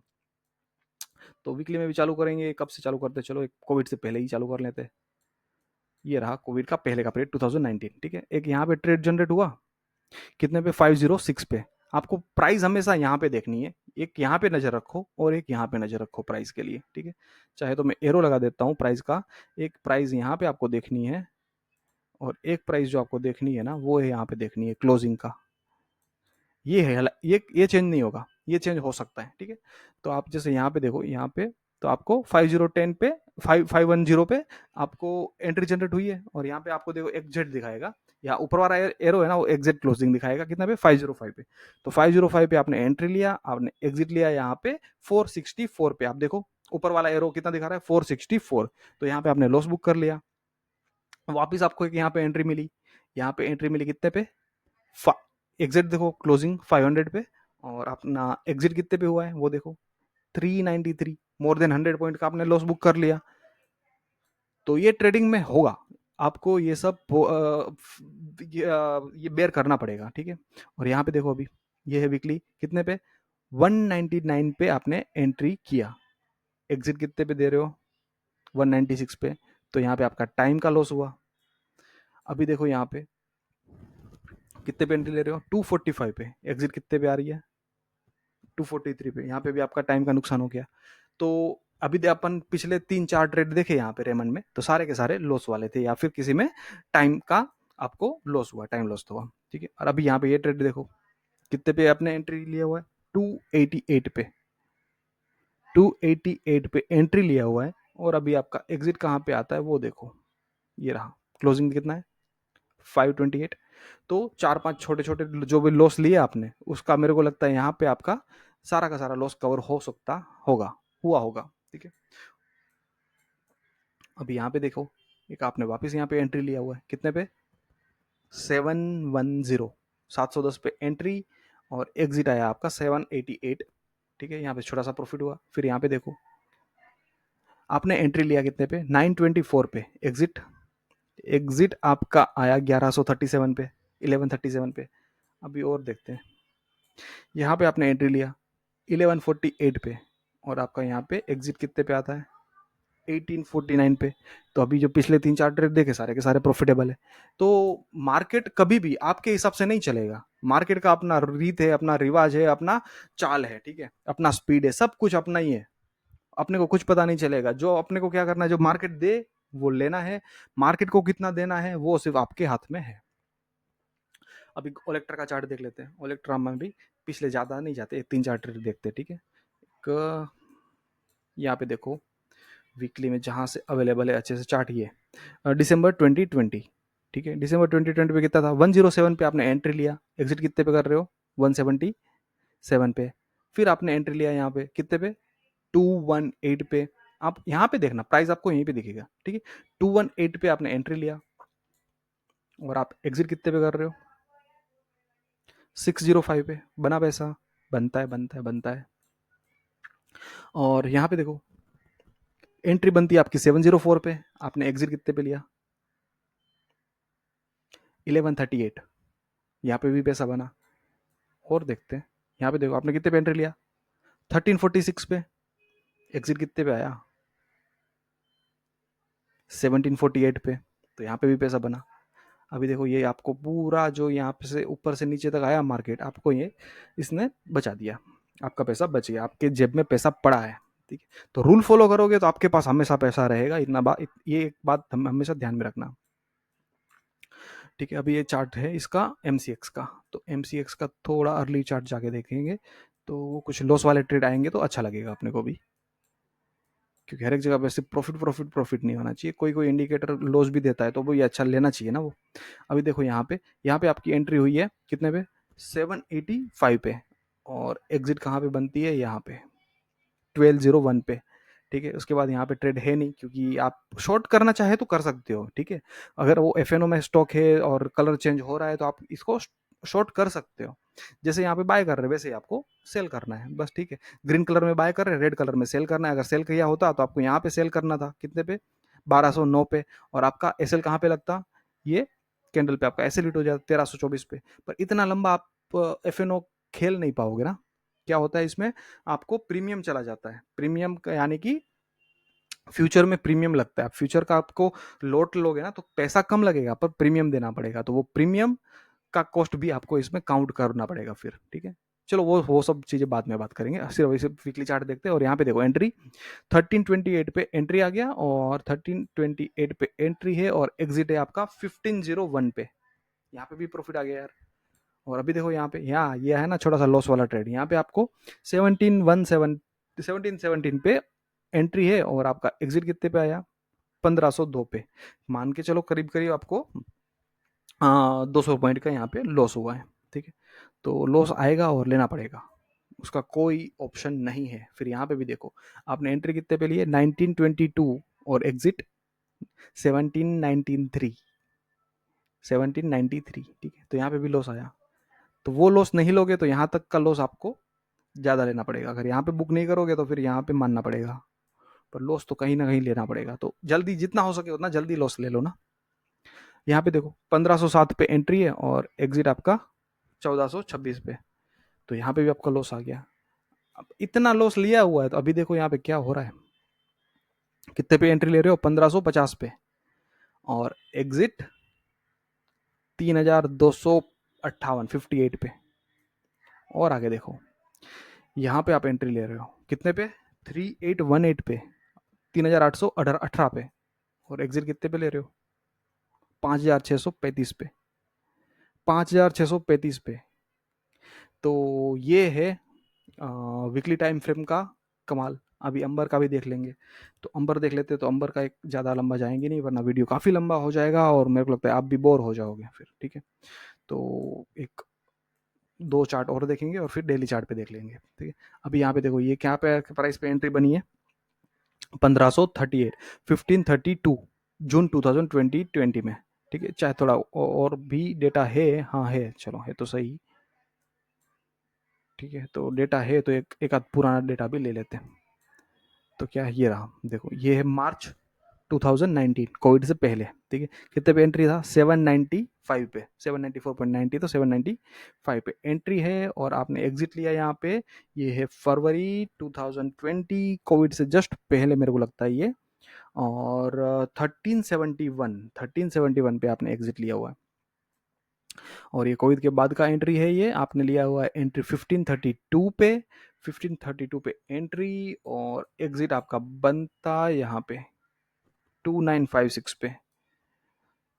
S1: तो वीकली में भी चालू करेंगे, कब से चालू करते हैं? चलो एक कोविड से पहले ही चालू कर लेते हैं। ये रहा कोविड का पहले का पीरियड 2019। ठीक है, एक यहाँ पे ट्रेड जनरेट हुआ कितने पे, 506 पे। आपको प्राइस हमेशा यहाँ पे देखनी है, एक यहाँ पे नजर रखो और एक यहाँ पे नजर रखो प्राइस के लिए। ठीक है, चाहे तो मैं एरो लगा देता हूँ प्राइस का। एक प्राइस यहाँ पे आपको देखनी है, और एक प्राइस जो आपको देखनी है ना, वो है यहाँ पे देखनी है क्लोजिंग का। ये है, ये चेंज नहीं होगा, ये चेंज हो सकता है। ठीक है, तो आप जैसे यहाँ पे देखो, यहाँ पे तो आपको 5010 पे, 5510 पे आपको एंट्री जनरेट हुई है, और यहाँ पे आपको देखो एग्जिट दिखाएगा, या ऊपर वाला एरो है ना, वो एग्जिट क्लोजिंग दिखाएगा कितना पे, 505 पे। तो 505 पे आपने एंट्री लिया, आपने एग्जिट लिया यहाँ पे 464 पे। आप देखो ऊपर वाला एरो कितना दिखा रहा है, 464। तो यहाँ पे आपने लॉस बुक कर लिया। वापिस आपको एक यहाँ पे एंट्री मिली, यहाँ पे एंट्री मिली कितने पे, एग्जिट देखो क्लोजिंग 500 पे, और अपना एग्जिट कितने पे हुआ है वो देखो, 393। मोर देन 100 पॉइंट का आपने लॉस बुक कर लिया। तो ये ट्रेडिंग में होगा, आपको ये सब ये बेयर करना पड़ेगा। ठीक है, और यहाँ पे देखो अभी ये है वीकली कितने पे, 199 पे आपने एंट्री किया, एग्जिट कितने पे दे रहे हो, 196 पे। तो यहाँ पे आपका टाइम का लॉस हुआ। अभी देखो यहाँ पे कितने पे एंट्री ले रहे हो, 245 पे, एग्जिट कितने पे आ रही है, 243 पे। यहाँ पे भी आपका टाइम का नुकसान हो गया। तो अभी अपन पिछले 3-4 ट्रेड देखे यहाँ पे रेमंड में, तो सारे के सारे लॉस वाले थे, या फिर किसी में टाइम का आपको लॉस हुआ, टाइम लॉस हुआ। ठीक है, और अभी यहाँ पे ये ट्रेड देखो कितने पे आपने एंट्री लिया हुआ है, 288 पे, 288 पे एंट्री लिया हुआ है। और अभी आपका एग्जिट कहाँ पे आता है वो देखो, ये रहा, क्लोजिंग कितना है, 528। तो 4-5 छोटे छोटे जो भी लॉस लिए आपने, उसका मेरे को लगता है यहाँ पे आपका सारा का सारा लॉस कवर हो सकता होगा, हुआ होगा। ठीक है, अभी यहाँ पे देखो, एक आपने वापस यहाँ पे एंट्री लिया हुआ है कितने पे, 710, 710 पे एंट्री, और एग्जिट आया आपका 788। ठीक है, यहाँ पे छोटा सा प्रॉफिट हुआ। फिर यहाँ पे देखो आपने एंट्री लिया कितने पे, 924 पे, एग्जिट, एग्जिट आपका आया 1137 पे, 1137 पे। अभी और देखते हैं, यहाँ पे आपने एंट्री लिया 1148 पे, और आपका यहाँ पे एग्जिट कितने पे आता है, 1849 पे। तो अभी जो पिछले 3-4 ट्रेड देखे सारे के सारे प्रॉफिटेबल है। तो मार्केट कभी भी आपके हिसाब से नहीं चलेगा, मार्केट का अपना रीत है, अपना रिवाज है, अपना चाल है। ठीक है, अपना स्पीड है, सब कुछ अपना ही है। अपने को कुछ पता नहीं चलेगा, जो अपने को क्या करना है, जो मार्केट दे वो लेना है, मार्केट को कितना देना है वो सिर्फ आपके हाथ में है। अभी ओलेक्ट्रा का चार्ट देख लेते हैं, ओलेक्ट्रा में भी पिछले ज्यादा नहीं जाते, 3-4 ट्रेड देखते हैं। ठीक है, यहाँ पे देखो वीकली में जहाँ से अवेलेबल है अच्छे से चार्ट, ये दिसंबर 2020। ठीक है, दिसंबर 2020 पे कितना था, 107 पे आपने एंट्री लिया, एग्जिट कितने पे कर रहे हो, 177 पे। फिर आपने एंट्री लिया यहाँ पे कितने पे, 218 पे। आप यहाँ पे देखना, प्राइस आपको यहीं पे दिखेगा। ठीक है, 218 पे आपने एंट्री लिया, और आप एग्जिट कितने पे कर रहे हो, 605 पे। बना पैसा, बनता है बनता है बनता है। और यहाँ पे देखो एंट्री बनती है आपकी 704 पे, आपने एग्जिट कितने पे लिया, 1138। यहाँ पे भी पैसा बना। और देखते हैं, यहाँ पे देखो आपने कितने पे एंट्री लिया, 1346 पे, एग्जिट कितने पे आया, 1748 पे। तो यहाँ पे भी पैसा बना। अभी देखो ये आपको पूरा जो यहाँ पे से ऊपर से नीचे तक आया मार्केट, आपको ये इसने बचा दिया, आपका पैसा बच गया, आपके जेब में पैसा पड़ा है। ठीक है, तो रूल फॉलो करोगे तो आपके पास हमेशा पैसा रहेगा, इतना बात, ये एक बात हमेशा ध्यान में रखना। ठीक है, अभी ये चार्ट है इसका एमसीएक्स का, तो एमसीएक्स का थोड़ा अर्ली चार्ट जाके देखेंगे तो कुछ लॉस वाले ट्रेड आएंगे तो अच्छा लगेगा अपने को भी, क्योंकि हर एक जगह वैसे प्रॉफिट प्रॉफिट प्रॉफिट नहीं होना चाहिए, कोई कोई इंडिकेटर लॉस भी देता है तो वो ये अच्छा लेना चाहिए ना वो। अभी देखो यहाँ पे आपकी एंट्री हुई है कितने पे, 785 पे, और एग्जिट कहाँ पे बनती है, यहाँ पे 1201 पे। ठीक है, उसके बाद यहाँ पे ट्रेड है नहीं, क्योंकि आप शॉर्ट करना चाहे तो कर सकते हो। ठीक है, अगर वो एफ में स्टॉक है और कलर चेंज हो रहा है तो आप इसको शॉर्ट कर सकते हो, जैसे यहाँ पे बाय कर रहे हैं वैसे ही आपको सेल करना है बस। ठीक है, ग्रीन कलर में बाय कर रहे हैं, रेड कलर में सेल करना है, अगर सेल किया होता तो आपको यहाँ पे सेल करना था कितने पे, 1209 पे, और आपका एसएल कहाँ पे लगता, ये कैंडल पे आपका एसएल हिट हो जाता 1324 पे। पर इतना लंबा आप एफ खेल नहीं पाओगे ना, क्या होता है इसमें, आपको प्रीमियम चला जाता है, प्रीमियम यानी कि फ्यूचर में प्रीमियम लगता है, फ्यूचर का आपको लोट लोगे ना तो पैसा कम लगेगा पर प्रीमियम देना पड़ेगा, तो वो प्रीमियम का कॉस्ट भी आपको इसमें काउंट करना पड़ेगा फिर। ठीक है, चलो वो सब चीजें बाद में बात करेंगे, सिर्फ वैसे वीकली चार्ट देखते हैं। और यहाँ पे देखो एंट्री 1328 पे एंट्री आ गया, और 1328 पे एंट्री है, और एग्जिट है आपका 1501 पे, यहाँ पे भी प्रॉफिट आ गया यार। और अभी देखो यहाँ पे, यहाँ ये है ना छोटा सा लॉस वाला ट्रेड, यहाँ पे आपको 1717 पे एंट्री है, और आपका एग्जिट कितने पे आया, 1502 पे, मान के चलो करीब करीब आपको 200 पॉइंट का यहाँ पे लॉस हुआ है। ठीक है, तो लॉस आएगा और लेना पड़ेगा, उसका कोई ऑप्शन नहीं है। फिर यहाँ पे भी देखो, आपने एंट्री कितने पे लिए, 1922, और एग्जिट 1793, 1793। ठीक है, तो यहाँ पे भी लॉस आया, तो वो लॉस नहीं लोगे तो यहाँ तक का लॉस आपको ज़्यादा लेना पड़ेगा, अगर यहाँ पे बुक नहीं करोगे तो फिर यहाँ पे मानना पड़ेगा, पर लॉस तो कहीं ना कहीं लेना पड़ेगा, तो जल्दी जितना हो सके उतना जल्दी लॉस ले लो ना। यहाँ पे देखो 1507 पे एंट्री है, और एग्जिट आपका 1426 पे, तो यहाँ पे भी आपका लॉस आ गया। अब इतना लॉस लिया हुआ है तो अभी देखो यहाँ पे क्या हो रहा है, कितने पे एंट्री ले रहे हो, 1550 पे, और एग्जिट 3258, 58 पे। और आगे देखो, यहाँ पे आप एंट्री ले रहे हो कितने पे, 3818 पे, 3818 पे, और एग्जिट कितने पे ले रहे हो, 5635 पे, 5635 पे। तो ये है वीकली टाइम फ्रेम का कमाल। अभी अंबर का भी देख लेंगे, तो अंबर देख लेते, तो अंबर का एक ज़्यादा लंबा जाएंगे नहीं, वरना वीडियो काफ़ी लंबा हो जाएगा और मेरे को लगता है आप भी बोर हो जाओगे फिर। ठीक है, तो एक दो चार्ट और देखेंगे और फिर डेली चार्ट पे देख लेंगे। ठीक है, अभी यहाँ पे देखो ये क्या पे प्राइस पे एंट्री बनी है, 1538, 1532, जून 2020 में। ठीक है, चाहे थोड़ा और भी डेटा है, हाँ है, चलो है तो सही। ठीक है, तो डेटा है तो एक आध पुराना डेटा भी ले लेते हैं। तो क्या है, ये रहा देखो, ये है मार्च 2019, कोविड से पहले। ठीक है, कितने पे एंट्री था, 795 पे, 794.90, तो 795 पे एंट्री है, और आपने एग्जिट लिया यहाँ पे, ये है फरवरी 2020, कोविड से जस्ट पहले मेरे को लगता है ये, और 1371 पे आपने एग्जिट लिया हुआ है, और ये कोविड के बाद का एंट्री है, ये आपने लिया हुआ है एंट्री 1532 पे, 1532 पे एंट्री, और एग्जिट आपका बनता यहाँ पे 2956 पे।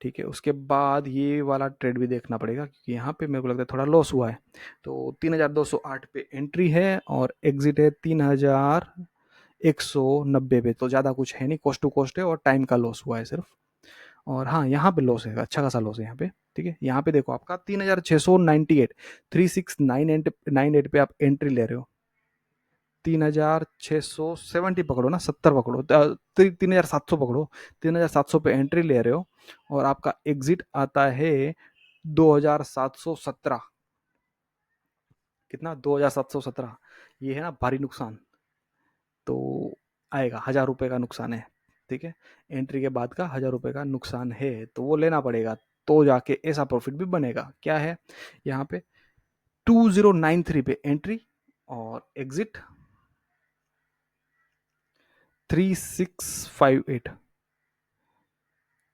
S1: ठीक है, उसके बाद ये वाला ट्रेड भी देखना पड़ेगा, क्योंकि यहाँ पे मेरे को लगता है थोड़ा लॉस हुआ है, तो 3208 पे एंट्री है, और एग्जिट है 3190 पे, तो ज़्यादा कुछ है नहीं, कोस्ट टू कोस्ट है, और टाइम का लॉस हुआ है सिर्फ। और हाँ, यहाँ पे लॉस है, अच्छा खासा लॉस है यहाँ पे। ठीक है, यहाँ पे देखो आपका 3698, 3698 पे आप एंट्री ले रहे हो, 3670 पकड़ो ना, 70 पकड़ो, 3700 पकड़ो, 3700 पे एंट्री ले रहे हो, और आपका एग्जिट आता है 2717, कितना, 2717, ये है ना भारी नुकसान, तो आएगा 1000 रुपये का नुकसान है। ठीक है, एंट्री के बाद का 1000 रुपये का नुकसान है, तो वो लेना पड़ेगा, तो जाके ऐसा प्रॉफिट भी बनेगा। क्या है यहाँ पे, 2093 पे एंट्री, और एग्जिट 3658,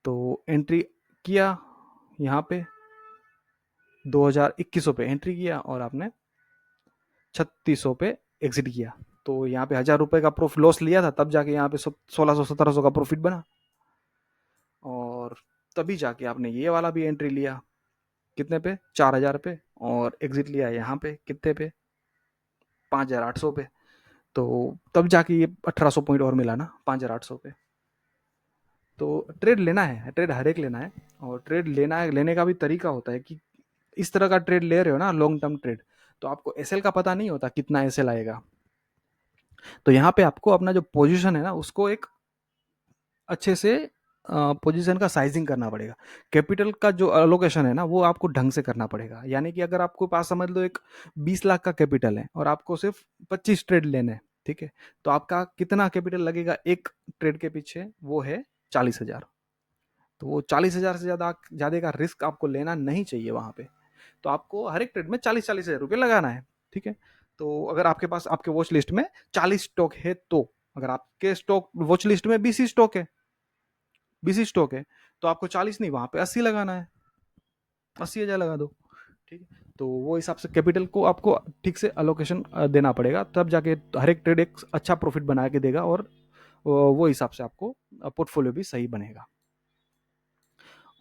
S1: तो एंट्री किया, यहाँ पे 2100 पे एंट्री किया और आपने 3600 पे एग्जिट किया। तो यहाँ पे 1000 रुपये का प्रॉफिट लॉस लिया था, तब जाके यहाँ पे 1600 1700 का प्रॉफिट बना। और तभी जाके आपने ये वाला भी एंट्री लिया, कितने पे, 4000 पे, और एग्जिट लिया यहाँ पे कितने पे, 5800 पे। तो तब जाके ये 1800 पॉइंट और मिला ना 5800 पे। तो ट्रेड लेना है, ट्रेड हर एक लेना है। और ट्रेड लेना है, लेने का भी तरीका होता है कि इस तरह का ट्रेड ले रहे हो ना, लॉन्ग टर्म ट्रेड, तो आपको एसएल का पता नहीं होता कितना एसएल आएगा। तो यहाँ पे आपको अपना जो पोजीशन है ना, उसको एक अच्छे से पोजीशन का साइजिंग करना पड़ेगा। कैपिटल का जो अलोकेशन है ना, वो आपको ढंग से करना पड़ेगा। यानी कि अगर आपको पास समझ लो एक 20 लाख का कैपिटल है और आपको सिर्फ 25 ट्रेड लेने हैं, ठीक है, तो आपका कितना कैपिटल लगेगा एक ट्रेड के पीछे, वो है 40,000। तो वो 40,000 से ज़्यादा का रिस्क आपको लेना नहीं चाहिए वहाँ पे। तो आपको हर एक ट्रेड में 40,000 लगाना है, ठीक है। तो अगर आपके पास आपके वॉच लिस्ट में 40 स्टॉक है, तो अगर आपके स्टॉक वॉच लिस्ट में 20 स्टॉक है, 20 स्टॉक है, तो आपको 40 नहीं, वहां पे 80 लगाना है, 80,000 लगा दो, ठीक है। तो वो हिसाब से कैपिटल को आपको ठीक से अलोकेशन देना पड़ेगा, तब जाके हर एक ट्रेड एक अच्छा प्रॉफिट बना के देगा, और वो हिसाब से आपको पोर्टफोलियो भी सही बनेगा।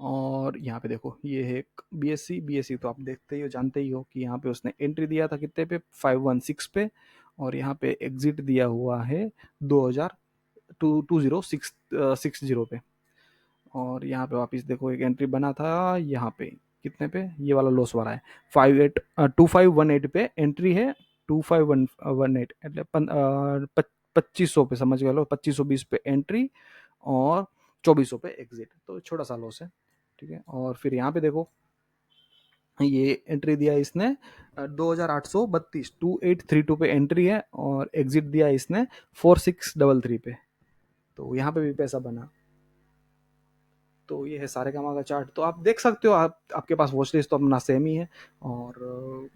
S1: और यहाँ पे देखो, ये है एक बीएससी तो आप देखते ही हो, जानते ही हो कि यहाँ पे उसने एंट्री दिया था कितने पे, 516 पे, और यहाँ पे एग्जिट दिया हुआ है 2000 2060 पे। और यहाँ पे वापस देखो एक एंट्री बना था यहाँ पे कितने पे, ये वाला लॉस वाला है, 2518 पे एंट्री है, 2518 એટલે 2500 पे समझ गए लो, 2520 पे एंट्री और 2400 पे एग्जिट, तो छोटा सा लॉस है, ठीक है। और फिर यहाँ पे देखो, ये एंट्री दिया इसने 2832 पे एंट्री है, और एग्जिट दिया इसने 4633 पे। तो यहाँ पे भी पैसा बना। तो ये है सारे कामा का चार्ट, तो आप देख सकते हो, आपके पास वॉच लिस्ट तो अपना सेम ही है, और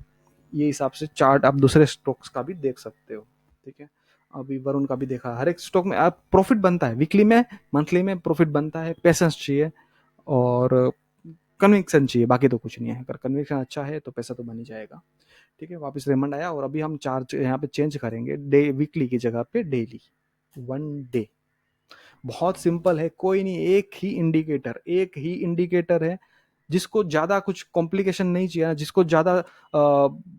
S1: ये हिसाब से चार्ट आप दूसरे स्टॉक्स का भी देख सकते हो, ठीक है। अभी वरुण का भी देखा, हर एक स्टॉक में आप प्रॉफिट बनता है, वीकली में मंथली में प्रॉफिट बनता है, पेशेंस चाहिए और कन्विक्शन चाहिए, बाकी तो कुछ नहीं है। अगर कन्विक्शन अच्छा है तो पैसा तो बन ही जाएगा, ठीक है। वापस रेमंड आया, और अभी हम चार्ज यहाँ पे चेंज करेंगे, डे वीकली की जगह पे डेली, 1 डे। बहुत सिंपल है, कोई नहीं, एक ही इंडिकेटर है, जिसको ज़्यादा कुछ कॉम्प्लिकेशन नहीं चाहिए ना, जिसको ज़्यादा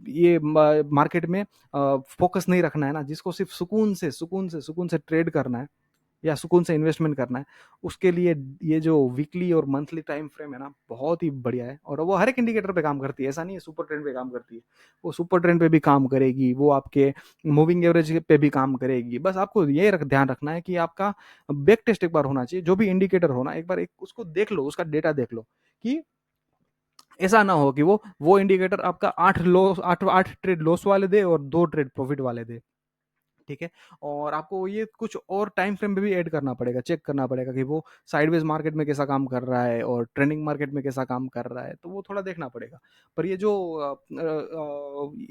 S1: ये मार्केट में फोकस नहीं रखना है ना, जिसको सिर्फ सुकून से ट्रेड करना है या सुकून से इन्वेस्टमेंट करना है, उसके लिए ये जो वीकली और मंथली टाइम फ्रेम है ना, बहुत ही बढ़िया है। और वो हर एक इंडिकेटर पे काम करती है, ऐसा नहीं है सुपर ट्रेंड पे काम करती है, वो सुपर ट्रेंड पे भी काम करेगी, वो आपके मूविंग एवरेज पे भी काम करेगी। बस आपको ये ध्यान रखना है कि आपका बैक टेस्ट एक बार होना चाहिए, जो भी इंडिकेटर होना, एक बार उसको देख लो, उसका डेटा देख लो, कि ऐसा ना हो कि वो इंडिकेटर आपका 8 ट्रेड लॉस वाले दे और 2 ट्रेड प्रॉफिट वाले दे, ठीक है। और आपको ये कुछ और टाइम फ्रेम पे भी ऐड करना पड़ेगा, चेक करना पड़ेगा कि वो साइडवेज मार्केट में कैसा काम कर रहा है और ट्रेंडिंग मार्केट में कैसा काम कर रहा है, तो वो थोड़ा देखना पड़ेगा। पर ये जो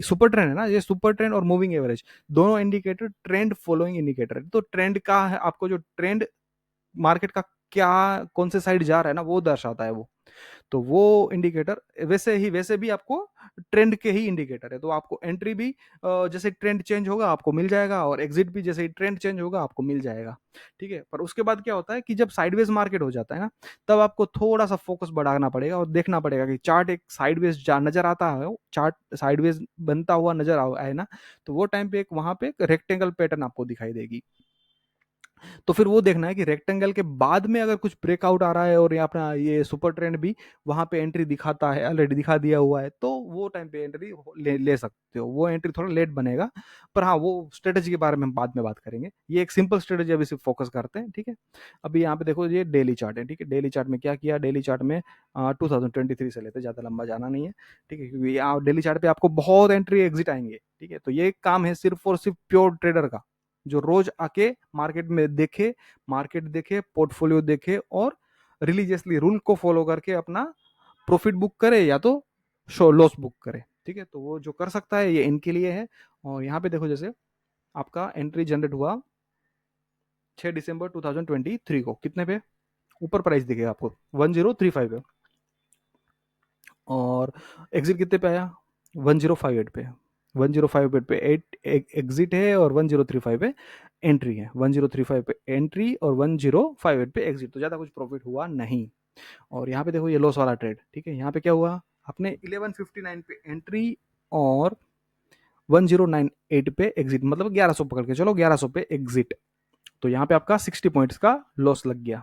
S1: सुपर ट्रेंड है ना, ये सुपर ट्रेंड और मूविंग एवरेज दोनों इंडिकेटर ट्रेंड फॉलोइंग इंडिकेटर है। तो ट्रेंड का है, आपको जो ट्रेंड मार्केट का क्या, कौन से साइड जा रहा है ना, वो दर्शाता है वो। तो वो इंडिकेटर वैसे भी आपको ट्रेंड के ही इंडिकेटर है, तो आपको एंट्री भी जैसे ट्रेंड चेंज होगा आपको मिल जाएगा, और एग्जिट भी जैसे ट्रेंड चेंज होगा आपको मिल जाएगा, ठीक है। पर उसके बाद क्या होता है कि जब साइडवेज मार्केट हो जाता है ना, तब आपको थोड़ा सा फोकस बढ़ाना पड़ेगा और देखना पड़ेगा कि चार्ट एक साइडवेज नजर आता है, चार्ट साइडवेज बनता हुआ नजर आए ना, तो वो टाइम पे एक वहां पे एक रेक्टेंगल पैटर्न आपको दिखाई देगी। तो फिर वो देखना है कि रेक्टेंगल के बाद में अगर कुछ ब्रेकआउट आ रहा है और ये अपना ये सुपर ट्रेंड भी वहां पे एंट्री दिखाता है, ऑलरेडी दिखा दिया हुआ है, तो वो टाइम पे एंट्री ले सकते हो। वो एंट्री थोड़ा लेट बनेगा, पर हाँ, वो स्ट्रेटेजी के बारे में हम बाद में बात करेंगे। ये एक सिंपल स्ट्रेटेजी अभी सिर्फ फोकस करते हैं, ठीक है। अभी यहाँ पे देखो, ये डेली चार्ट है, ठीक है। डेली चार्ट में क्या किया, डेली चार्ट में 2023 से लेते, ज़्यादा लंबा जाना नहीं है, ठीक है, क्योंकि डेली चार्ट पे आपको बहुत एंट्री एग्जिट आएंगे, ठीक है। तो ये काम है सिर्फ और सिर्फ प्योर ट्रेडर का, जो रोज आके मार्केट देखे, पोर्टफोलियो देखे, और रिलीजियसली रूल को फॉलो करके अपना प्रॉफिट बुक करे या तो शो लॉस बुक करे, ठीक है। तो वो जो कर सकता है, ये इनके लिए है। और यहाँ पे देखो, जैसे आपका एंट्री जनरेट हुआ 6 दिसंबर 2023 को, कितने पे, ऊपर प्राइस दिखेगा आपको 1035 है, और एग्जिट कितने पे आया, 1058 पे, 1058 पे एट एग्जिट है और 1035 पे एंट्री है, 1035 पे एंट्री और 1058 पे एग्जिट, तो ज़्यादा कुछ प्रॉफिट हुआ नहीं। और यहाँ पे देखो ये लॉस वाला ट्रेड, ठीक है, यहाँ पे क्या हुआ, आपने 1159 पे एंट्री और 1098 पे एग्जिट, मतलब 1100 पकड़ के चलो, 1100 पे एग्जिट, तो यहाँ पे आपका 60 पॉइंट्स का लॉस लग गया।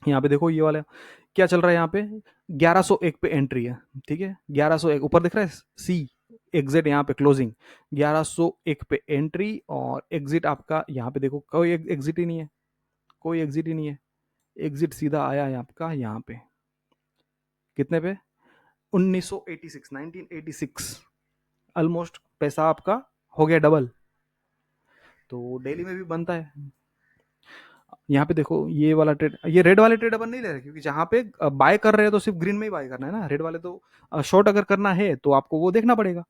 S1: यहाँ पे देखो ये वाला क्या चल रहा है, यहाँ पे 1101 पे एंट्री है, ठीक है, 1101 ऊपर दिख रहा है सी, एग्जिट यहाँ पे क्लोजिंग 1101 पे एंट्री और एग्जिट आपका यहाँ पे देखो कोई एग्जिट ही नहीं है, कोई एग्जिट ही नहीं है, एग्जिट सीधा आया है आपका यहाँ पे कितने पे, 1986, 1986, ऑलमोस्ट पैसा आपका हो गया डबल, तो डेली में भी बनता है। यहाँ पे देखो ये वाला ट्रेड, ये रेड वाले ट्रेड अपन नहीं ले रहे, क्योंकि जहाँ पे बाय कर रहे हैं तो सिर्फ ग्रीन में ही बाय करना है ना, रेड वाले तो शॉर्ट अगर करना है तो आपको वो देखना पड़ेगा,